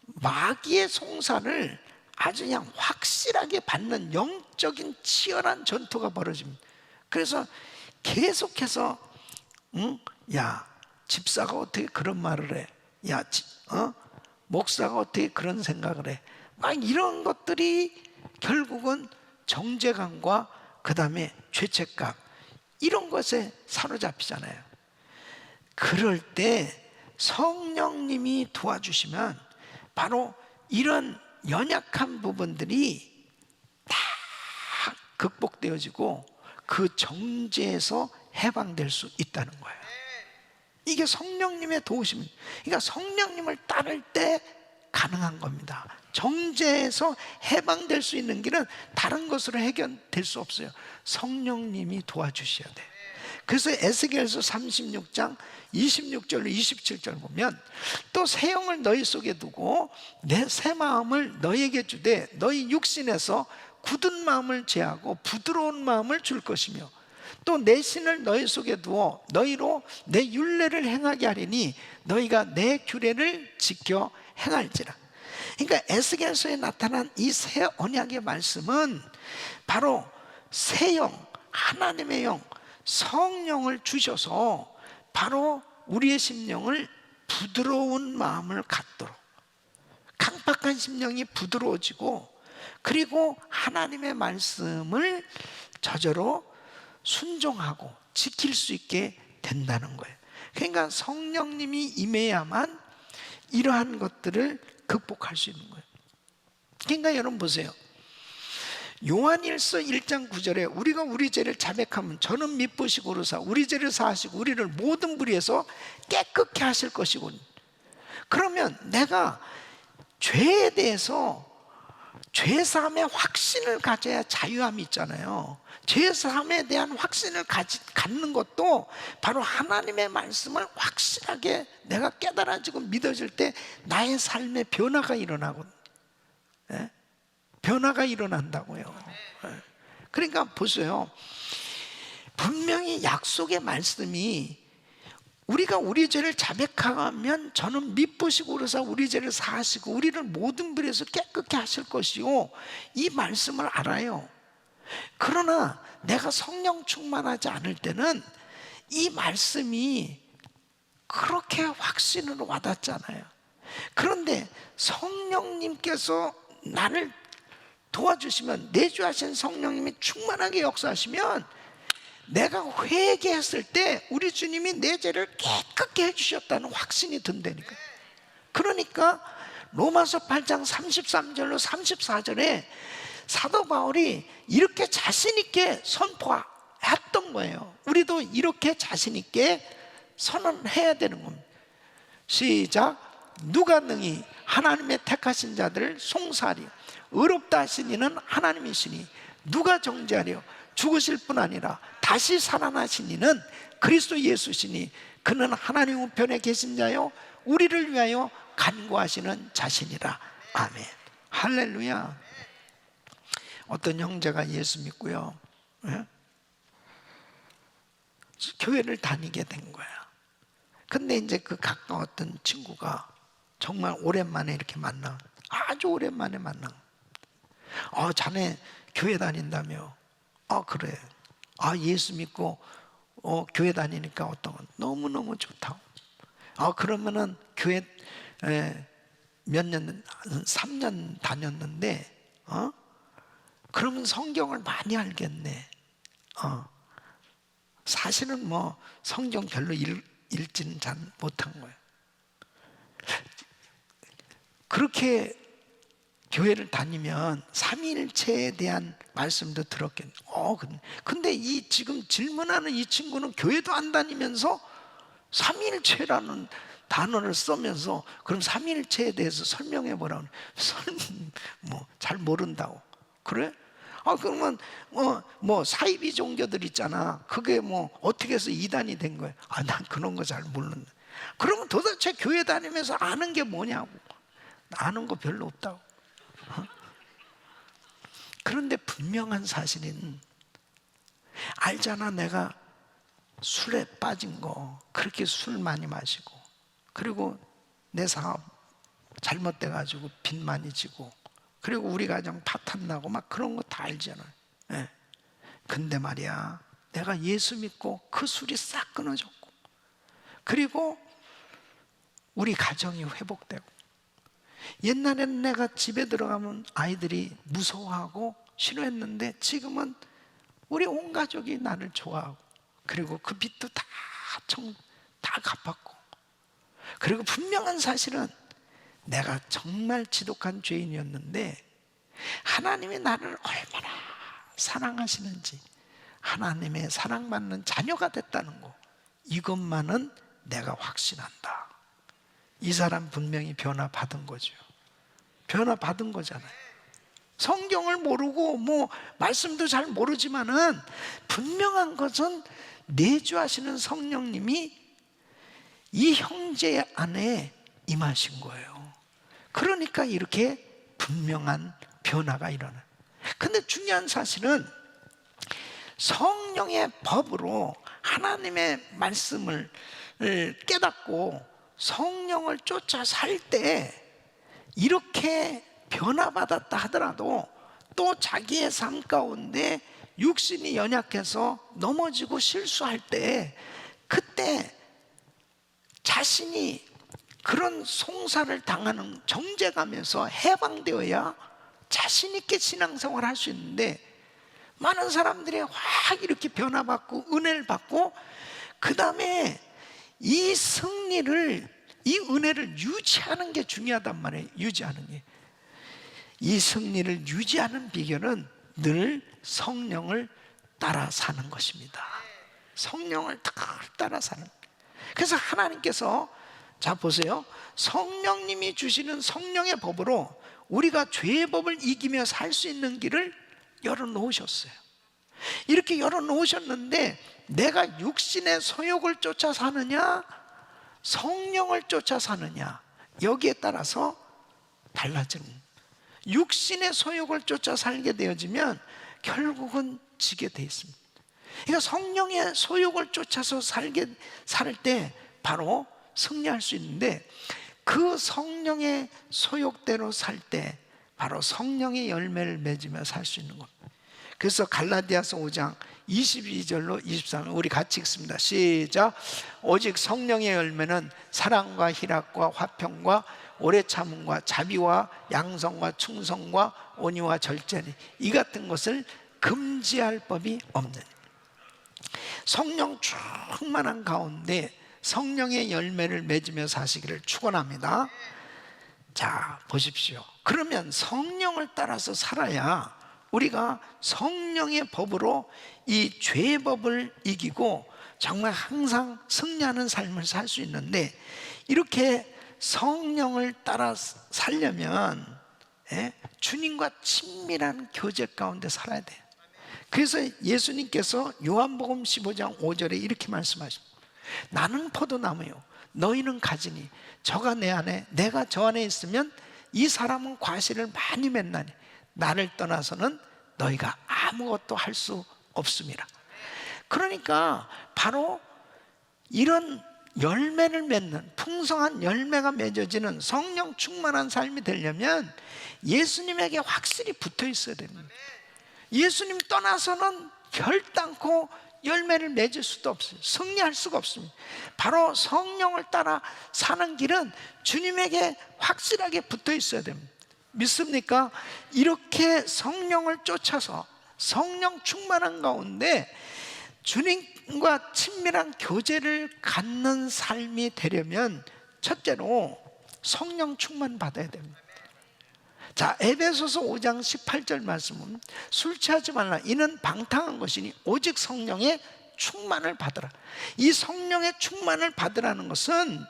마귀의 송사를 아주 그냥 확실하게 받는 영적인 치열한 전투가 벌어집니다. 그래서 계속해서 야, 집사가 어떻게 그런 말을 해? 야, 목사가 어떻게 그런 생각을 해? 막 이런 것들이 결국은 정죄감과 그 다음에 죄책감 이런 것에 사로잡히잖아요. 그럴 때 성령님이 도와주시면 바로 이런 연약한 부분들이 다 극복되어지고 그 정죄에서 해방될 수 있다는 거예요. 이게 성령님의 도우심입니다. 그러니까 성령님을 따를 때 가능한 겁니다. 정죄에서 해방될 수 있는 길은 다른 것으로 해결될 수 없어요. 성령님이 도와주셔야 돼요. 그래서 에스겔서 36장 26절로 27절 보면 또 새 영을 너희 속에 두고 내 새 마음을 너희에게 주되 너희 육신에서 굳은 마음을 제하고 부드러운 마음을 줄 것이며 또 내 신을 너희 속에 두어 너희로 내 율례를 행하게 하리니 너희가 내 규례를 지켜 행할지라. 그러니까 에스겔서에 나타난 이 새 언약의 말씀은 바로 새 영, 하나님의 영, 성령을 주셔서 바로 우리의 심령을 부드러운 마음을 갖도록, 강팍한 심령이 부드러워지고 그리고 하나님의 말씀을 저절로 순종하고 지킬 수 있게 된다는 거예요. 그러니까 성령님이 임해야만 이러한 것들을 극복할 수 있는 거예요. 그러니까 여러분 보세요. 요한일서 1장 9절에 우리가 우리 죄를 자백하면 저는 미쁘시고 그러사 우리 죄를 사하시고 우리를 모든 불의에서 깨끗게 하실 것이군. 그러면 내가 죄에 대해서 죄사함의 확신을 가져야 자유함이 있잖아요. 죄사함에 대한 확신을 갖는 것도 바로 하나님의 말씀을 확실하게 내가 깨달아지고 믿어질 때 나의 삶에 변화가 일어나거든요. 예? 변화가 일어난다고요. 예. 그러니까 보세요. 분명히 약속의 말씀이 우리가 우리 죄를 자백하면 저는 미쁘시고 그래서 우리 죄를 사하시고 우리를 모든 불에서 깨끗게 하실 것이요, 이 말씀을 알아요. 그러나 내가 성령 충만하지 않을 때는 이 말씀이 그렇게 확신으로 와닿잖아요. 그런데 성령님께서 나를 도와주시면, 내주하신 성령님이 충만하게 역사하시면 내가 회개했을 때 우리 주님이 내 죄를 깨끗게 해주셨다는 확신이 든다니까. 그러니까 로마서 8장 33절로 34절에 사도 바울이 이렇게 자신 있게 선포했던 거예요. 우리도 이렇게 자신 있게 선언해야 되는 겁니다. 시작. 누가 능히 하나님의 택하신 자들을 송사하리. 의롭다 하신 이는 하나님이시니 누가 정죄하려. 죽으실 뿐 아니라 다시 살아나신 이는 그리스도 예수시니 그는 하나님 우편에 계신 자요 우리를 위하여 간구하시는 자신이라. 아멘. 할렐루야. 어떤 형제가 예수 믿고요, 예? 교회를 다니게 된 거야. 근데 이제 그 가까웠던 친구가 정말 오랜만에 이렇게 만나, 아주 오랜만에 만나. 자네 교회 다닌다며? 그래. 예수 믿고 교회 다니니까 어떤 건 너무너무 좋다고. 그러면은 교회 몇 년, 3년 다녔는데, 그러면 성경을 많이 알겠네. 사실은 뭐 성경 별로 읽지는 잘 못한 거예요. 그렇게 교회를 다니면 삼위일체에 대한 말씀도 들었겠네. 근데 이 지금 질문하는 이 친구는 교회도 안 다니면서 삼위일체라는 단어를 쓰면서 그럼 삼위일체에 대해서 설명해 보라고. 뭐 잘 모른다고. 그래? 그러면 뭐 사이비 종교들 있잖아. 그게 뭐 어떻게 해서 이단이 된 거야? 난 그런 거 잘 모르는데. 그러면 도대체 교회 다니면서 아는 게 뭐냐고. 아는 거 별로 없다고. 그런데 분명한 사실은 알잖아. 내가 술에 빠진 거, 그렇게 술 많이 마시고, 그리고 내 사업 잘못돼 가지고 빚 많이 지고, 그리고 우리 가정 파탄 나고 막 그런 거 다 알잖아요. 예. 근데 말이야, 내가 예수 믿고 그 술이 싹 끊어졌고, 그리고 우리 가정이 회복되고, 옛날에는 내가 집에 들어가면 아이들이 무서워하고 싫어했는데 지금은 우리 온 가족이 나를 좋아하고, 그리고 그 빚도 다 갚았고, 그리고 분명한 사실은 내가 정말 지독한 죄인이었는데 하나님이 나를 얼마나 사랑하시는지, 하나님의 사랑받는 자녀가 됐다는 거, 이것만은 내가 확신한다. 이 사람 분명히 변화받은 거죠. 변화받은 거잖아요. 성경을 모르고 뭐 말씀도 잘 모르지만은 분명한 것은 내주하시는 성령님이 이 형제 안에 임하신 거예요. 그러니까 이렇게 분명한 변화가 일어나요. 근데 중요한 사실은 성령의 법으로 하나님의 말씀을 깨닫고 성령을 쫓아 살 때 이렇게 변화받았다 하더라도 또 자기의 삶 가운데 육신이 연약해서 넘어지고 실수할 때, 그때 자신이 그런 송사를 당하는 정죄감에서 해방되어야 자신 있게 신앙생활을 할 수 있는데, 많은 사람들이 확 이렇게 변화받고 은혜를 받고 그 다음에 이 승리를, 이 은혜를 유지하는 게 중요하단 말이에요. 유지하는 게. 이 승리를 유지하는 비결은 늘 성령을 따라 사는 것입니다. 성령을 따라 사는. 그래서 하나님께서, 자 보세요, 성령님이 주시는 성령의 법으로 우리가 죄의 법을 이기며 살 수 있는 길을 열어놓으셨어요. 이렇게 열어놓으셨는데 내가 육신의 소욕을 쫓아 사느냐 성령을 쫓아 사느냐, 여기에 따라서 달라지는. 육신의 소욕을 쫓아 살게 되어지면 결국은 지게 돼 있습니다. 그러니까 성령의 소욕을 쫓아서 살 때 바로 승리할 수 있는데, 그 성령의 소욕대로 살 때 바로 성령의 열매를 맺으며 살 수 있는 겁니다. 그래서 갈라디아서 5장 22절로 23절 우리 같이 읽습니다. 시작. 오직 성령의 열매는 사랑과 희락과 화평과 오래 참음과 자비와 양성과 충성과 온유와 절제니 이 같은 것을 금지할 법이 없는. 성령 충만한 가운데 성령의 열매를 맺으며 사시기를 축원합니다. 자 보십시오. 그러면 성령을 따라서 살아야 우리가 성령의 법으로 이 죄의 법을 이기고 정말 항상 승리하는 삶을 살 수 있는데, 이렇게 성령을 따라 살려면 주님과 친밀한 교제 가운데 살아야 돼요. 그래서 예수님께서 요한복음 15장 5절에 이렇게 말씀하십니다. 나는 포도나무요 너희는 가지니 저가 내 안에 내가 저 안에 있으면 이 사람은 과실을 많이 맺나니 나를 떠나서는 너희가 아무것도 할 수 없음이라. 그러니까 바로 이런 열매를 맺는, 풍성한 열매가 맺어지는 성령 충만한 삶이 되려면 예수님에게 확실히 붙어 있어야 됩니다. 예수님 떠나서는 결단코 열매를 맺을 수도 없어요. 승리할 수가 없습니다. 바로 성령을 따라 사는 길은 주님에게 확실하게 붙어 있어야 됩니다. 믿습니까? 이렇게 성령을 쫓아서 성령 충만한 가운데 주님과 친밀한 교제를 갖는 삶이 되려면 첫째로 성령 충만 받아야 됩니다. 자, 에베소서 5장 18절 말씀은 술 취하지 말라. 이는 방탕한 것이니 오직 성령의 충만을 받으라. 이 성령의 충만을 받으라는 것은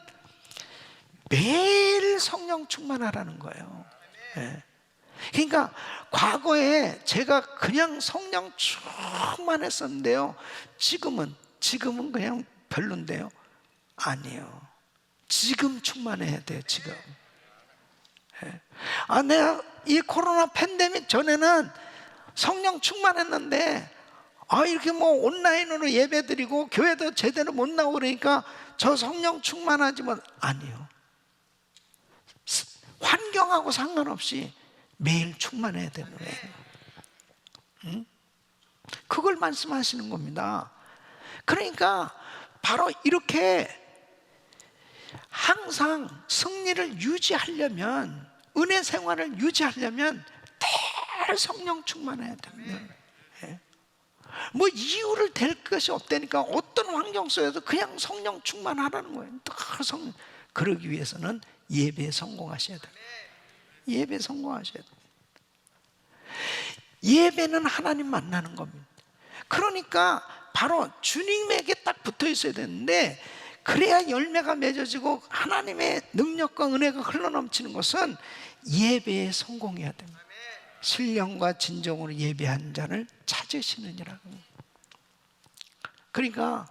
매일 성령 충만하라는 거예요. 네. 그러니까 과거에 제가 그냥 성령 충만했었는데요, 지금은 그냥 별론데요. 아니에요. 지금 충만해야 돼요. 지금. 내가 이 코로나 팬데믹 전에는 성령 충만했는데 이렇게 뭐 온라인으로 예배드리고 교회도 제대로 못 나오고 그러니까 저 성령 충만하지 뭐. 아니요. 환경하고 상관없이 매일 충만해야 되는 거예요. 응? 그걸 말씀하시는 겁니다. 그러니까 바로 이렇게 항상 승리를 유지하려면, 은혜 생활을 유지하려면 늘 성령 충만해야 됩니다. 뭐 이유를 댈 것이 없다니까 어떤 환경 속에서 그냥 성령 충만하라는 거예요. 그러기 위해서는 예배에 성공하셔야 돼요. 예배에 성공하셔야 돼요. 예배는 하나님 만나는 겁니다. 그러니까 바로 주님에게 딱 붙어 있어야 되는데, 그래야 열매가 맺어지고 하나님의 능력과 은혜가 흘러넘치는 것은 예배에 성공해야 됩니다. 신령과 진정으로 예배한 자를 찾으시느니라. 그러니까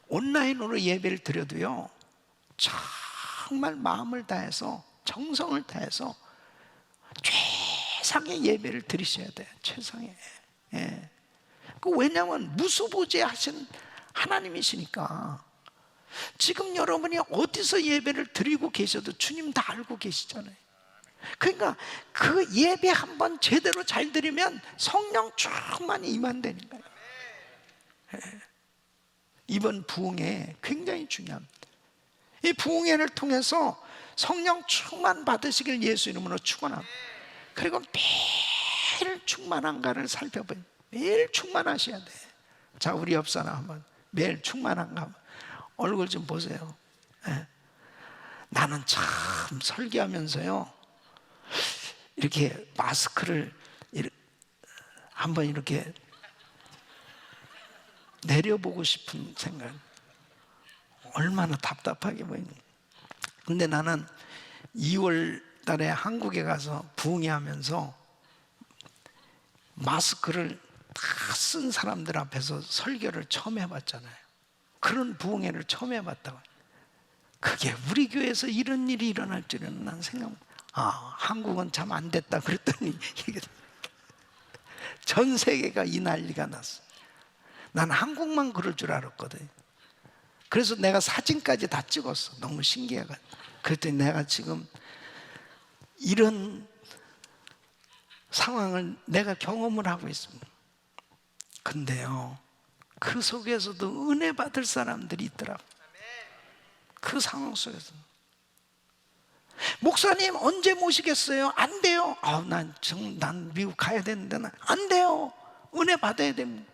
온라인으로 예배를 드려도요, 정말 마음을 다해서 정성을 다해서 최상의 예배를 드리셔야 돼요. 최상의. 예. 왜냐하면 무수부지하신 하나님이시니까. 지금 여러분이 어디서 예배를 드리고 계셔도 주님 다 알고 계시잖아요. 그러니까 그 예배 한번 제대로 잘 드리면 성령 충만히 임한다는 거예요. 이번 부흥회 굉장히 중요합니다. 이 부흥회를 통해서 성령 충만 받으시길 예수 이름으로 축원합니다. 그리고 매일 충만한가를 살펴봐요. 매일 충만하셔야 돼. 자, 우리 옆 사람 한번 매일 충만한가 얼굴 좀 보세요. 네. 나는 참 설교하면서요, 이렇게 마스크를 한번 이렇게 내려보고 싶은 생각. 얼마나 답답하게 보이니. 근데 나는 2월 달에 한국에 가서 부흥회 하면서 마스크를 다 쓴 사람들 앞에서 설교를 처음 해봤잖아요. 그런 부흥회를 처음 해봤다고. 그게 우리 교회에서 이런 일이 일어날 줄은 난 생각. 한국은 참 안 됐다 그랬더니 이게 전 세계가 이 난리가 났어. 난 한국만 그럴 줄 알았거든. 그래서 내가 사진까지 다 찍었어. 너무 신기해가지고. 그랬더니 내가 지금 이런 상황을 내가 경험을 하고 있습니다. 근데요, 그 속에서도 은혜 받을 사람들이 있더라고. 그 상황 속에서. 목사님 언제 모시겠어요? 안 돼요. 난 미국 가야 되는데 안 돼요. 은혜 받아야 됩니다.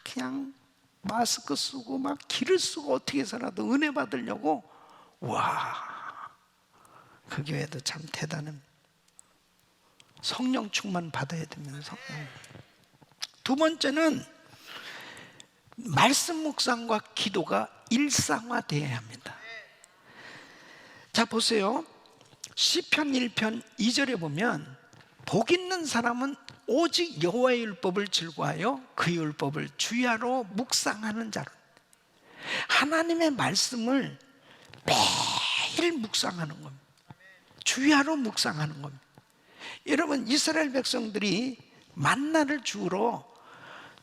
그냥 마스크 쓰고 막 길을 쓰고 어떻게 해서라도 은혜 받으려고. 와, 그 교회도 참 대단합니다. 성령 충만 받아야 되면서. 두 번째는 말씀 묵상과 기도가 일상화되어야 합니다. 자, 보세요. 시편 1편 2절에 보면 복 있는 사람은 오직 여호와의 율법을 즐거워하여 그 율법을 주야로 묵상하는 자로. 하나님의 말씀을 매일 묵상하는 겁니다. 주야로 묵상하는 겁니다. 여러분, 이스라엘 백성들이 만나를 주우러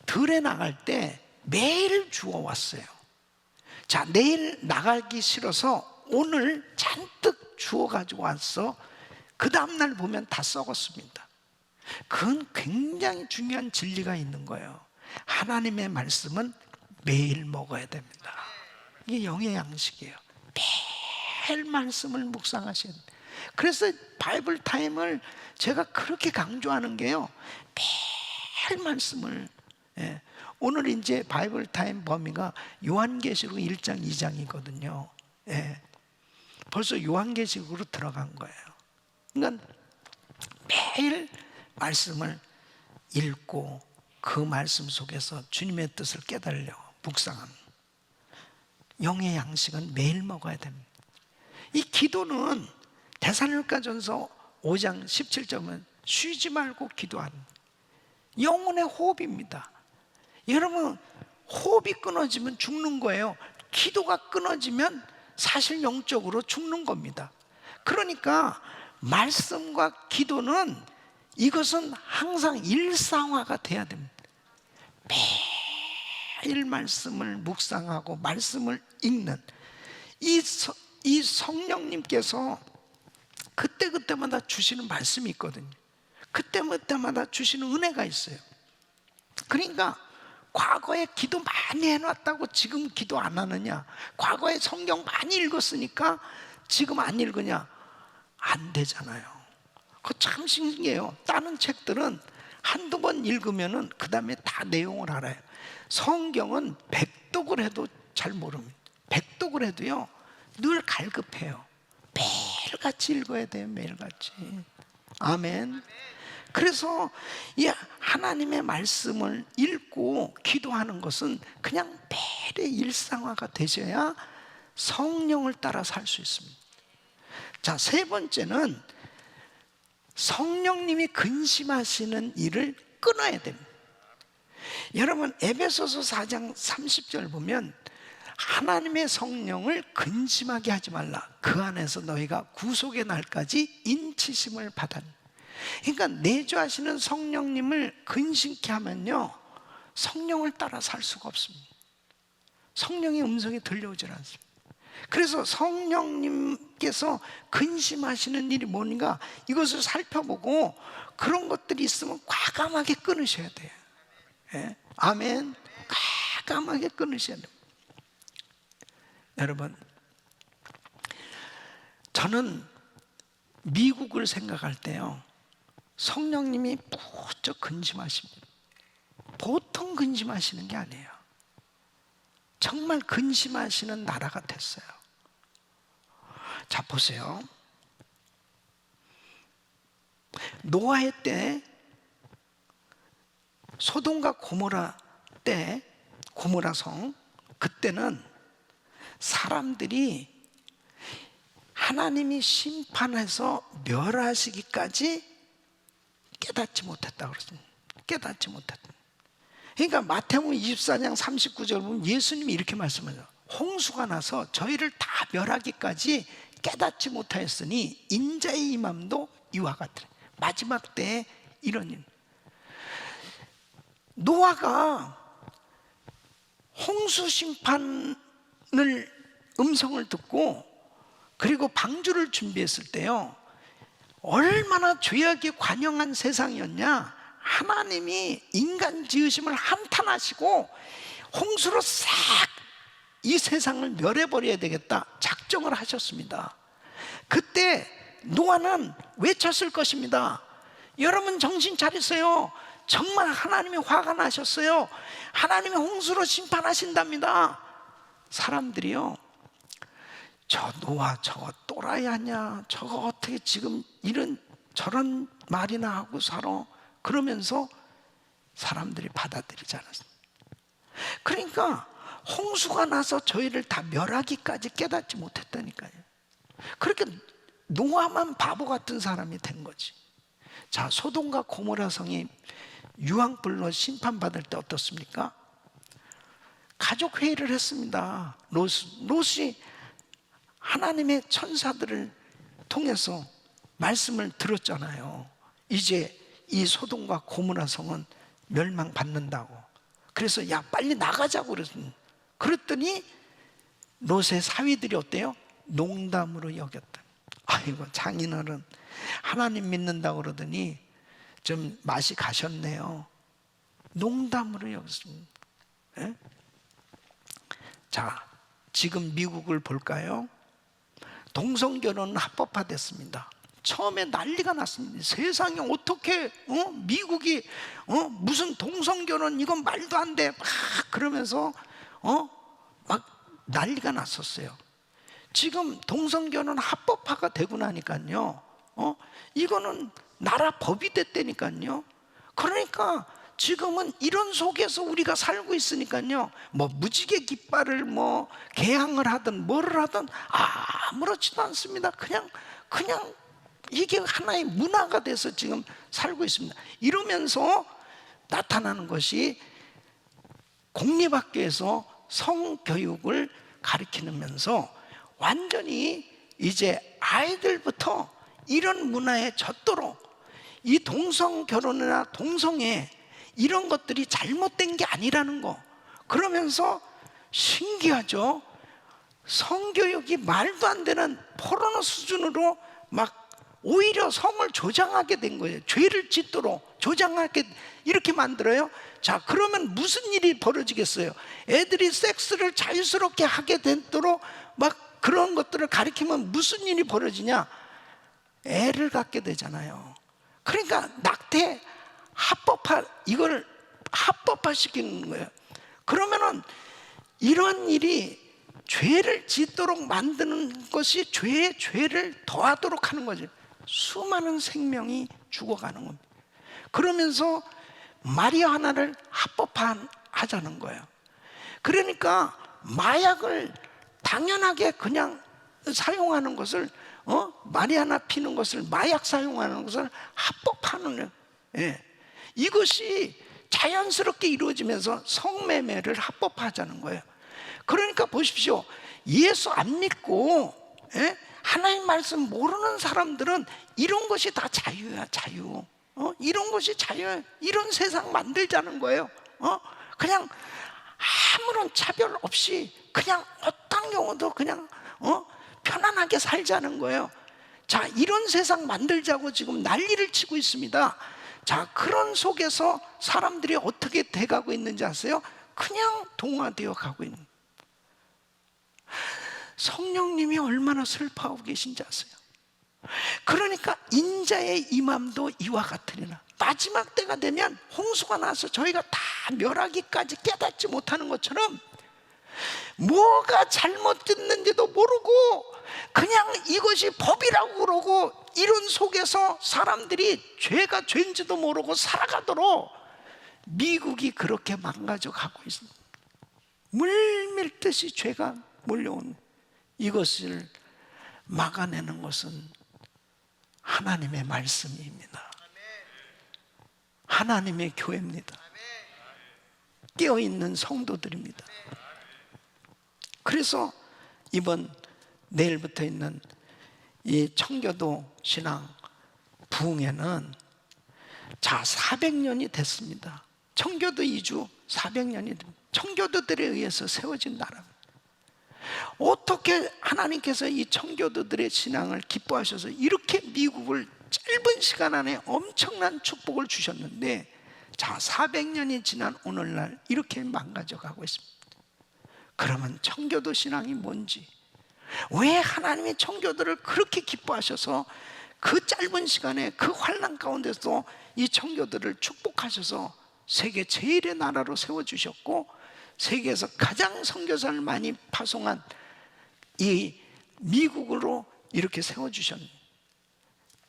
들에 나갈 때 매일 주워왔어요. 자, 내일 나가기 싫어서 오늘 잔뜩 주워가지고 와서 그 다음날 보면 다 썩었습니다. 그건 굉장히 중요한 진리가 있는 거예요. 하나님의 말씀은 매일 먹어야 됩니다. 이게 영의 양식이에요. 매일 말씀을 묵상하셔야 돼요. 그래서 바이블 타임을 제가 그렇게 강조하는 게요, 매일 말씀을. 예. 오늘 이제 바이블 타임 범위가 요한계시록 1장 2장이거든요. 예. 벌써 요한계시록으로 들어간 거예요. 그러니까 매일 말씀을 읽고 그 말씀 속에서 주님의 뜻을 깨달으려고 묵상하는 영의 양식은 매일 먹어야 됩니다. 이 기도는 데살로니가전서 5장 17절은 쉬지 말고 기도하는 영혼의 호흡입니다. 여러분, 호흡이 끊어지면 죽는 거예요. 기도가 끊어지면 사실 영적으로 죽는 겁니다. 그러니까 말씀과 기도는 이것은 항상 일상화가 돼야 됩니다. 매일 말씀을 묵상하고 말씀을 읽는 이 성령님께서 그때그때마다 주시는 말씀이 있거든요. 그때마다 주시는 은혜가 있어요. 그러니까 과거에 기도 많이 해놨다고 지금 기도 안 하느냐, 과거에 성경 많이 읽었으니까 지금 안 읽으냐, 안 되잖아요. 그거 참 신기해요. 다른 책들은 한두 번 읽으면은 그 다음에 다 내용을 알아요. 성경은 백독을 해도 잘 모릅니다. 백독을 해도요 늘 갈급해요. 매일같이 읽어야 돼요. 매일같이. 아멘. 그래서 이 하나님의 말씀을 읽고 기도하는 것은 그냥 매일의 일상화가 되셔야 성령을 따라 살 수 있습니다. 자, 세 번째는 성령님이 근심하시는 일을 끊어야 됩니다. 여러분, 에베소서 4장 30절 보면 하나님의 성령을 근심하게 하지 말라. 그 안에서 너희가 구속의 날까지 인치심을 받았다. 그러니까 내주하시는 성령님을 근심케 하면요 성령을 따라 살 수가 없습니다. 성령의 음성이 들려오질 않습니다. 그래서 성령님께서 근심하시는 일이 뭔가 이것을 살펴보고 그런 것들이 있으면 과감하게 끊으셔야 돼요. 예? 아멘. 과감하게 끊으셔야 돼요. 여러분, 저는 미국을 생각할 때요 성령님이 무척 근심하십니다. 보통 근심하시는 게 아니에요. 정말 근심하시는 나라가 됐어요. 자, 보세요. 노아의 때, 소돔과 고모라 때, 고모라 성, 그때는 사람들이 하나님이 심판해서 멸하시기까지 깨닫지 못했다고 그러습니다. 깨닫지 못했다. 그러니까 마태복음 24장 39절 보면 예수님이 이렇게 말씀하죠. 홍수가 나서 저희를 다 멸하기까지 깨닫지 못하였으니 인자의 임함도 이와 같으리. 마지막 때에 이런 일. 노아가 홍수 심판을 음성을 듣고 그리고 방주를 준비했을 때요 얼마나 죄악이 관영한 세상이었냐. 하나님이 인간 지으심을 한탄하시고 홍수로 싹 이 세상을 멸해버려야 되겠다 작정을 하셨습니다. 그때 노아는 외쳤을 것입니다. 여러분 정신 차리세요. 정말 하나님이 화가 나셨어요. 하나님이 홍수로 심판하신답니다. 사람들이요 저 노아 저거 또라이 아니야, 저거 어떻게 지금 이런 저런 말이나 하고 살아, 그러면서 사람들이 받아들이지 않았습니다. 그러니까 홍수가 나서 저희를 다 멸하기까지 깨닫지 못했다니까요. 그렇게 노아만 바보 같은 사람이 된 거지. 자, 소돔과 고모라 성이 유황불로 심판받을 때 어떻습니까? 가족 회의를 했습니다. 롯이 하나님의 천사들을 통해서 말씀을 들었잖아요. 이제 이 소돔과 고모라 성은 멸망받는다고. 그래서 야 빨리 나가자고 그랬더니 롯의 사위들이 어때요? 농담으로 여겼다. 아이고 장인어른 하나님 믿는다고 그러더니 좀 맛이 가셨네요. 농담으로 여겼습니다. 예? 자, 지금 미국을 볼까요? 동성결혼은 합법화됐습니다. 처음에 난리가 났습니다. 세상에 어떻게 미국이 무슨 동성결혼 이건 말도 안 돼 막 그러면서 막 난리가 났었어요. 지금 동성결혼 합법화가 되고 나니까요, 이거는 나라 법이 됐다니까요. 그러니까 지금은 이런 속에서 우리가 살고 있으니까요, 뭐 무지개 깃발을 뭐 개항을 하든 뭐를 하든 아무렇지도 않습니다. 그냥 이게 하나의 문화가 돼서 지금 살고 있습니다. 이러면서 나타나는 것이 공립학교에서 성교육을 가르치면서 완전히 이제 아이들부터 이런 문화에 젖도록 이 동성결혼이나 동성애 이런 것들이 잘못된 게 아니라는 거, 그러면서 신기하죠. 성교육이 말도 안 되는 포르노 수준으로 막 오히려 성을 조장하게 된 거예요. 죄를 짓도록 조장하게 이렇게 만들어요. 자, 그러면 무슨 일이 벌어지겠어요? 애들이 섹스를 자유스럽게 하게 되도록 막 그런 것들을 가리키면 무슨 일이 벌어지냐? 애를 갖게 되잖아요. 그러니까 낙태 이걸 합법화시키는 거예요. 그러면은 이런 일이 죄를 짓도록 만드는 것이 죄를 더하도록 하는 거죠. 수많은 생명이 죽어가는 겁니다. 그러면서 마리아 하나를 합법화하자는 거예요. 그러니까 마약을 당연하게 그냥 사용하는 것을 마리아나 피는 것을 마약 사용하는 것을 합법화하는 거예요. 예. 이것이 자연스럽게 이루어지면서 성매매를 합법화하자는 거예요. 그러니까 보십시오. 예수 안 믿고 하나님 말씀 모르는 사람들은 이런 것이 다 자유야, 자유. 이런 것이 자유야. 이런 세상 만들자는 거예요. 그냥 아무런 차별 없이 그냥 어떤 경우도 그냥 편안하게 살자는 거예요. 자, 이런 세상 만들자고 지금 난리를 치고 있습니다. 자, 그런 속에서 사람들이 어떻게 돼가고 있는지 아세요? 그냥 동화되어 가고 있는. 성령님이 얼마나 슬퍼하고 계신지 아세요? 그러니까 인자의 임함도 이와 같으리라. 마지막 때가 되면 홍수가 나서 저희가 다 멸하기까지 깨닫지 못하는 것처럼 뭐가 잘못됐는지도 모르고 그냥 이것이 법이라고 그러고 이런 속에서 사람들이 죄가 죄인지도 모르고 살아가도록 미국이 그렇게 망가져 가고 있습니다. 물밀듯이 죄가 몰려온 이것을 막아내는 것은 하나님의 말씀입니다. 하나님의 교회입니다. 깨어있는 성도들입니다. 그래서 이번 내일부터 있는 이 청교도 신앙 부흥회는 자 400년이 됐습니다. 청교도 이주 400년이 됩니다. 청교도들에 의해서 세워진 나라입니다. 어떻게 하나님께서 이 청교도들의 신앙을 기뻐하셔서 이렇게 미국을 짧은 시간 안에 엄청난 축복을 주셨는데 자 400년이 지난 오늘날 이렇게 망가져가고 있습니다. 그러면 청교도 신앙이 뭔지, 왜 하나님이 청교도를 그렇게 기뻐하셔서 그 짧은 시간에 그 환난 가운데서 이 청교도를 축복하셔서 세계 제일의 나라로 세워주셨고 세계에서 가장 선교사를 많이 파송한 이 미국으로 이렇게 세워주셨네요.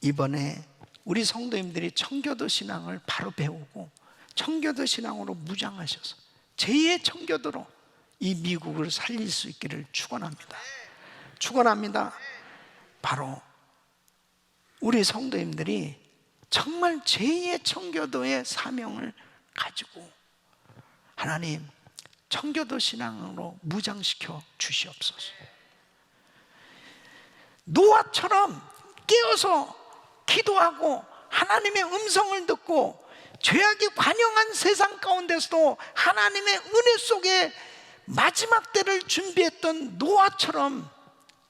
이번에 우리 성도님들이 청교도 신앙을 바로 배우고 청교도 신앙으로 무장하셔서 제2의 청교도로 이 미국을 살릴 수 있기를 축원합니다. 축원합니다. 바로 우리 성도님들이 정말 제2의 청교도의 사명을 가지고 하나님 청교도 신앙으로 무장시켜 주시옵소서. 노아처럼 깨어서 기도하고 하나님의 음성을 듣고 죄악이 관영한 세상 가운데서도 하나님의 은혜 속에 마지막 때를 준비했던 노아처럼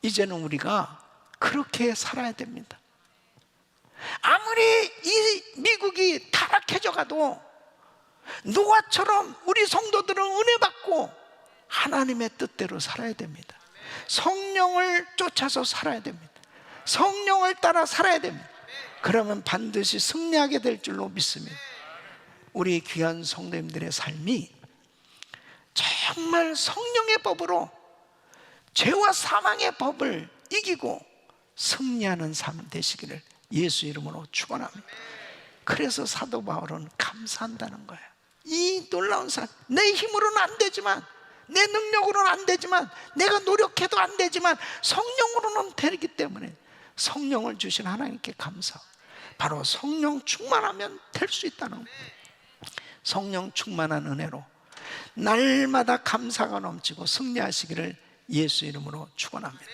이제는 우리가 그렇게 살아야 됩니다. 아무리 이 미국이 타락해져 가도 노아처럼 우리 성도들은 은혜 받고 하나님의 뜻대로 살아야 됩니다. 성령을 쫓아서 살아야 됩니다. 성령을 따라 살아야 됩니다. 그러면 반드시 승리하게 될 줄로 믿습니다. 우리 귀한 성도님들의 삶이 정말 성령의 법으로 죄와 사망의 법을 이기고 승리하는 삶 되시기를 예수 이름으로 축원합니다. 그래서 사도 바울은 감사한다는 거예요. 이 놀라운 삶, 내 힘으로는 안 되지만, 내 능력으로는 안 되지만, 내가 노력해도 안 되지만 성령으로는 되기 때문에 성령을 주신 하나님께 감사. 바로 성령 충만하면 될 수 있다는 거예요. 성령 충만한 은혜로 날마다 감사가 넘치고 승리하시기를 예수 이름으로 축원합니다.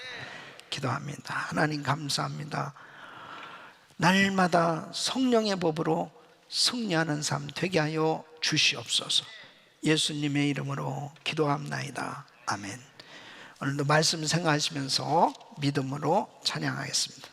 기도합니다. 하나님 감사합니다. 날마다 성령의 법으로 승리하는 삶 되게 하여 주시옵소서. 예수님의 이름으로 기도합나이다. 아멘. 오늘도 말씀 생각하시면서 믿음으로 찬양하겠습니다.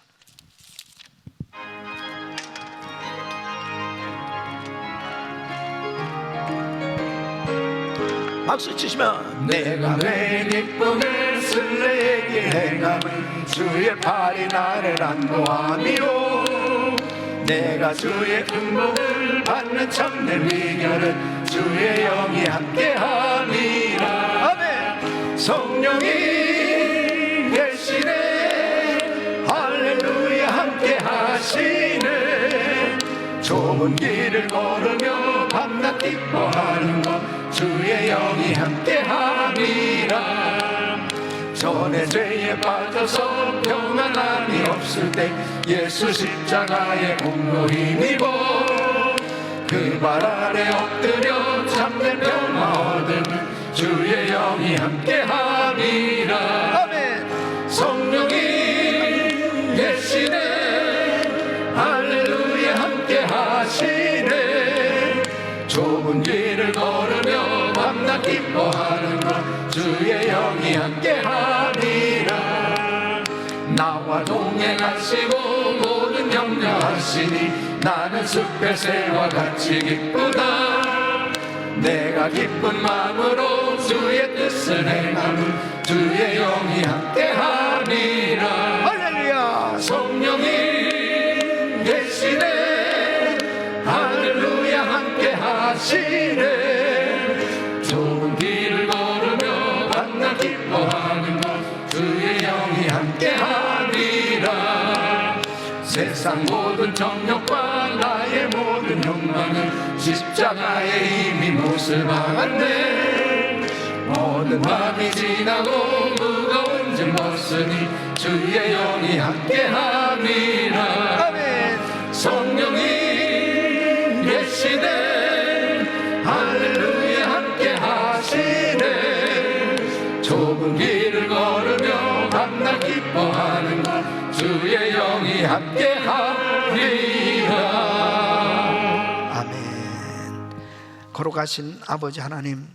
박수 치시면 내가 내 기쁨을 술래에게 행함은 주의 팔이 나를 안보함이요 내가 주의 근복을 받는 참된 비결은 주의 영이 함께함이라 아멘. 성령이 계시네 할렐루야 함께하시네 좁은 길을 걸으며 밤낮 기뻐하는 것 주의 영이 함께함이라 전에 죄에 빠져서 평안함이 없을 때 예수 십자가의 공로 힘입어 그 발 아래 엎드려 참된 평화 얻으면 주의 영이 함께함이라 아멘. 성령이 계시네 할렐루야 함께하시네 좁은 길을 걸으며 밤낮 기뻐하는 것 주의 영이 함께하리라 나와 동행하시고 모든 염려하시니 나는 숲의 새와 같이 기쁘다 내가 기쁜 마음으로 주의 뜻을 행하는 주의 영이 함께하리라 할렐루야. 성령이 계시네 할렐루야 함께하시네 좁은 길을 걸으며 밤낮 기뻐하는 것 주의 영이 함께하리라 세상 모든 정욕과 나의 모든 욕망은 십자가에 이미 못을 박았네 모든 밤이 지나고 무거운 짐 벗으니 주의 영이 함께함이라 아멘. 성령이 계시네 할렐루야 함께하시네 좁은 길을 걸으며 밤낮 기뻐하는 것 주의 영이 함께하리라 아멘. 걸어가신 아버지 하나님,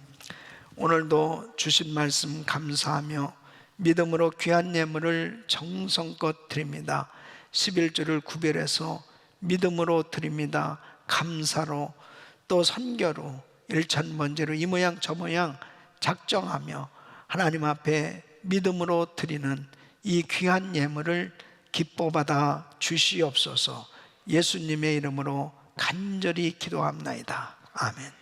오늘도 주신 말씀 감사하며 믿음으로 귀한 예물을 정성껏 드립니다. 11조를 구별해서 믿음으로 드립니다. 감사로 또 선교로 일천번제로 이 모양 저 모양 작정하며 하나님 앞에 믿음으로 드리는 이 귀한 예물을 기뻐받아 주시옵소서. 예수님의 이름으로 간절히 기도합나이다. 아멘.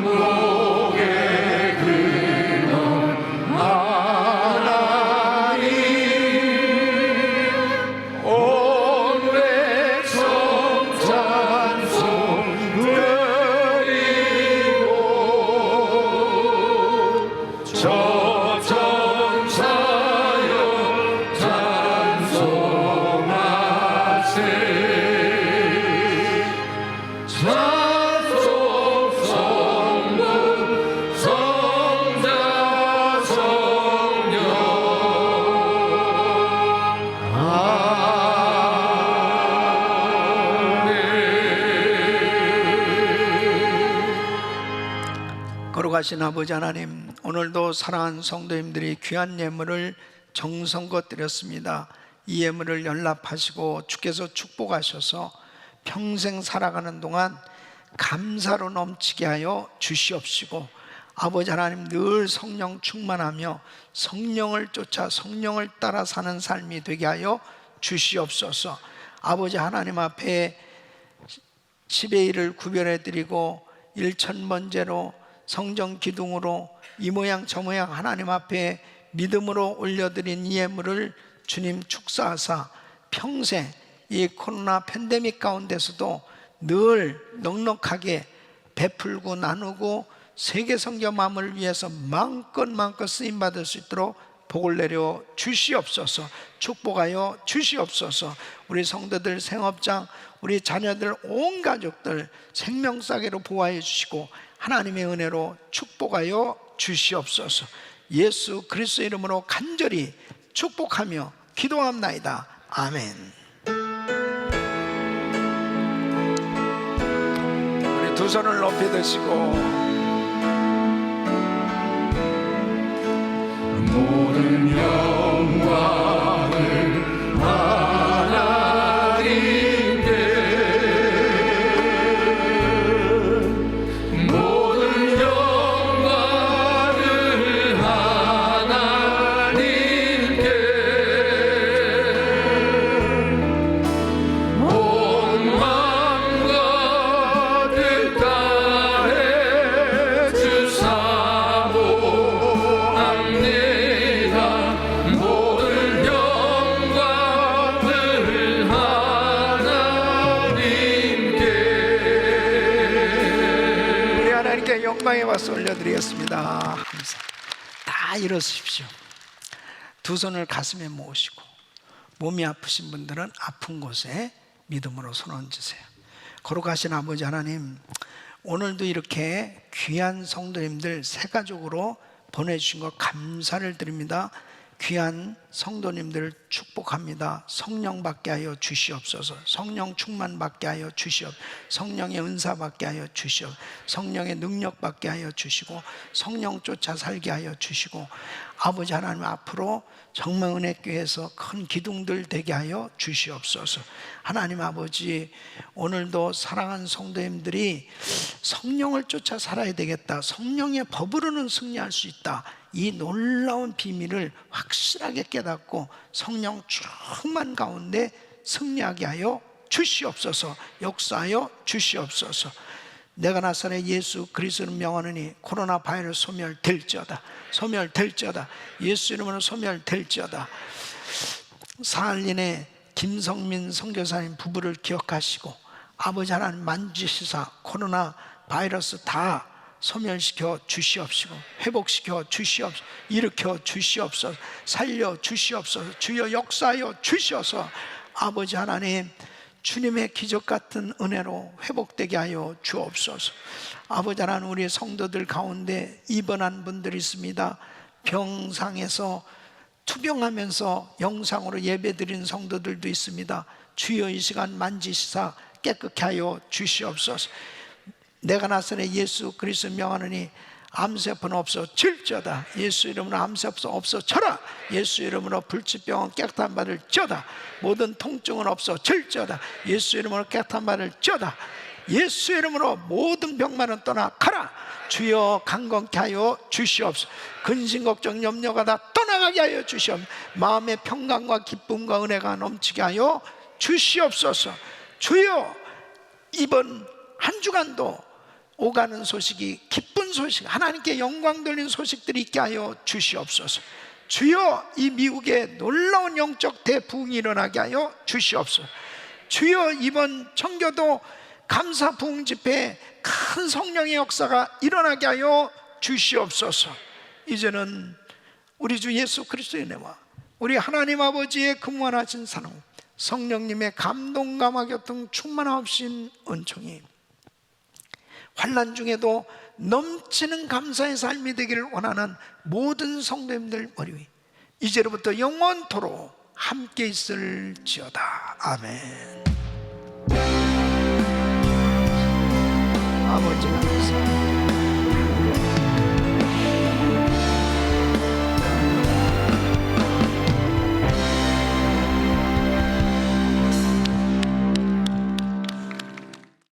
만국의 근원 하나님 온 백성 찬송 드리고 저천사여 찬송하세 거룩하신 아버지 하나님, 오늘도 사랑하는 성도님들이 귀한 예물을 정성껏 드렸습니다. 이 예물을 연락하시고 주께서 축복하셔서 평생 살아가는 동안 감사로 넘치게 하여 주시옵시고, 아버지 하나님 늘 성령 충만하며 성령을 쫓아 성령을 따라 사는 삶이 되게 하여 주시옵소서. 아버지 하나님 앞에 10의 1을 구별해 드리고 1,000번째로 성전 기둥으로 이 모양 저 모양 하나님 앞에 믿음으로 올려드린 이 예물을 주님 축사하사 평생 이 코로나 팬데믹 가운데서도 늘 넉넉하게 베풀고 나누고 세계 선교 마음을 위해서 마음껏 쓰임받을 수 있도록 복을 내려 주시옵소서. 축복하여 주시옵소서. 우리 성도들, 생업장, 우리 자녀들, 온 가족들 생명싸개로 보호하여 주시고 하나님의 은혜로 축복하여 주시옵소서. 예수 그리스도 이름으로 간절히 축복하며 기도합나이다. 아멘. 우리 두 손을 높이 드시고 영광의 박수 올려드리겠습니다. 감사합니다. 다 일어서십시오. 두 손을 가슴에 모으시고, 몸이 아프신 분들은 아픈 곳에 믿음으로 손 얹으세요. 거룩하신 아버지 하나님, 오늘도 이렇게 귀한 성도님들 새 가족으로 보내주신 것 감사를 드립니다. 귀한 성도님들을 축복합니다. 성령 받게 하여 주시옵소서. 성령 충만 받게 하여 주시옵소서. 성령의 은사 받게 하여 주시옵소서. 성령의 능력 받게 하여 주시고, 성령 쫓아 살게 하여 주시고, 아버지 하나님 앞으로 정말 은혜교회에서 큰 기둥들 되게 하여 주시옵소서. 하나님 아버지, 오늘도 사랑하는 성도님들이 성령을 쫓아 살아야 되겠다, 성령의 법으로는 승리할 수 있다, 이 놀라운 비밀을 확실하게 깨닫고 성령 충만 가운데 승리하게 하여 주시옵소서. 역사하여 주시옵소서. 내가 나사렛 예수 그리스도를 명하노니 코로나 바이러스 소멸될지어다. 소멸될지어다. 예수 이름으로 소멸될지어다. 사할린의 김성민 선교사님 부부를 기억하시고, 아버지 하나님 만지시사 코로나 바이러스 다 소멸시켜 주시옵시고, 회복시켜 주시옵소서. 일으켜 주시옵소서. 살려 주시옵소서. 주여 역사하여 주시옵소서. 아버지 하나님, 주님의 기적 같은 은혜로 회복되게 하여 주옵소서. 아버지 하나님, 우리 성도들 가운데 입원한 분들이 있습니다. 병상에서 투병하면서 영상으로 예배드린 성도들도 있습니다. 주여 이 시간 만지시사 깨끗게 하여 주시옵소서. 내가 나서는 예수 그리스도 명하노니 암세포는 없어질지어다. 예수 이름으로 암세포 없어져라. 예수 이름으로 불치병은 깨끗한 받을 지어다. 모든 통증은 없어질지어다. 예수 이름으로 깨끗한 받을 지어다. 예수 이름으로 모든 병만은 떠나 가라. 주여 강건케 하여 주시옵소서. 근심 걱정 염려가 다 떠나가게 하여 주시옵소서. 마음의 평강과 기쁨과 은혜가 넘치게 하여 주시옵소서. 주여 이번 한 주간도 오가는 소식이 기쁜 소식, 하나님께 영광 돌리는 소식들이 있게 하여 주시옵소서. 주여 이 미국에 놀라운 영적 대부흥이 일어나게 하여 주시옵소서. 주여 이번 청교도 감사 부흥 집회에 큰 성령의 역사가 일어나게 하여 주시옵소서. 이제는 우리 주 예수 그리스도의 은혜와 우리 하나님 아버지의 근무하신 사랑, 성령님의 감동 감화 교통 충만하신 은총이 환난 중에도 넘치는 감사의 삶이 되기를 원하는 모든 성도님들 머리 위 이제로부터 영원토록 함께 있을지어다. 아멘. 아버지 감사합니다.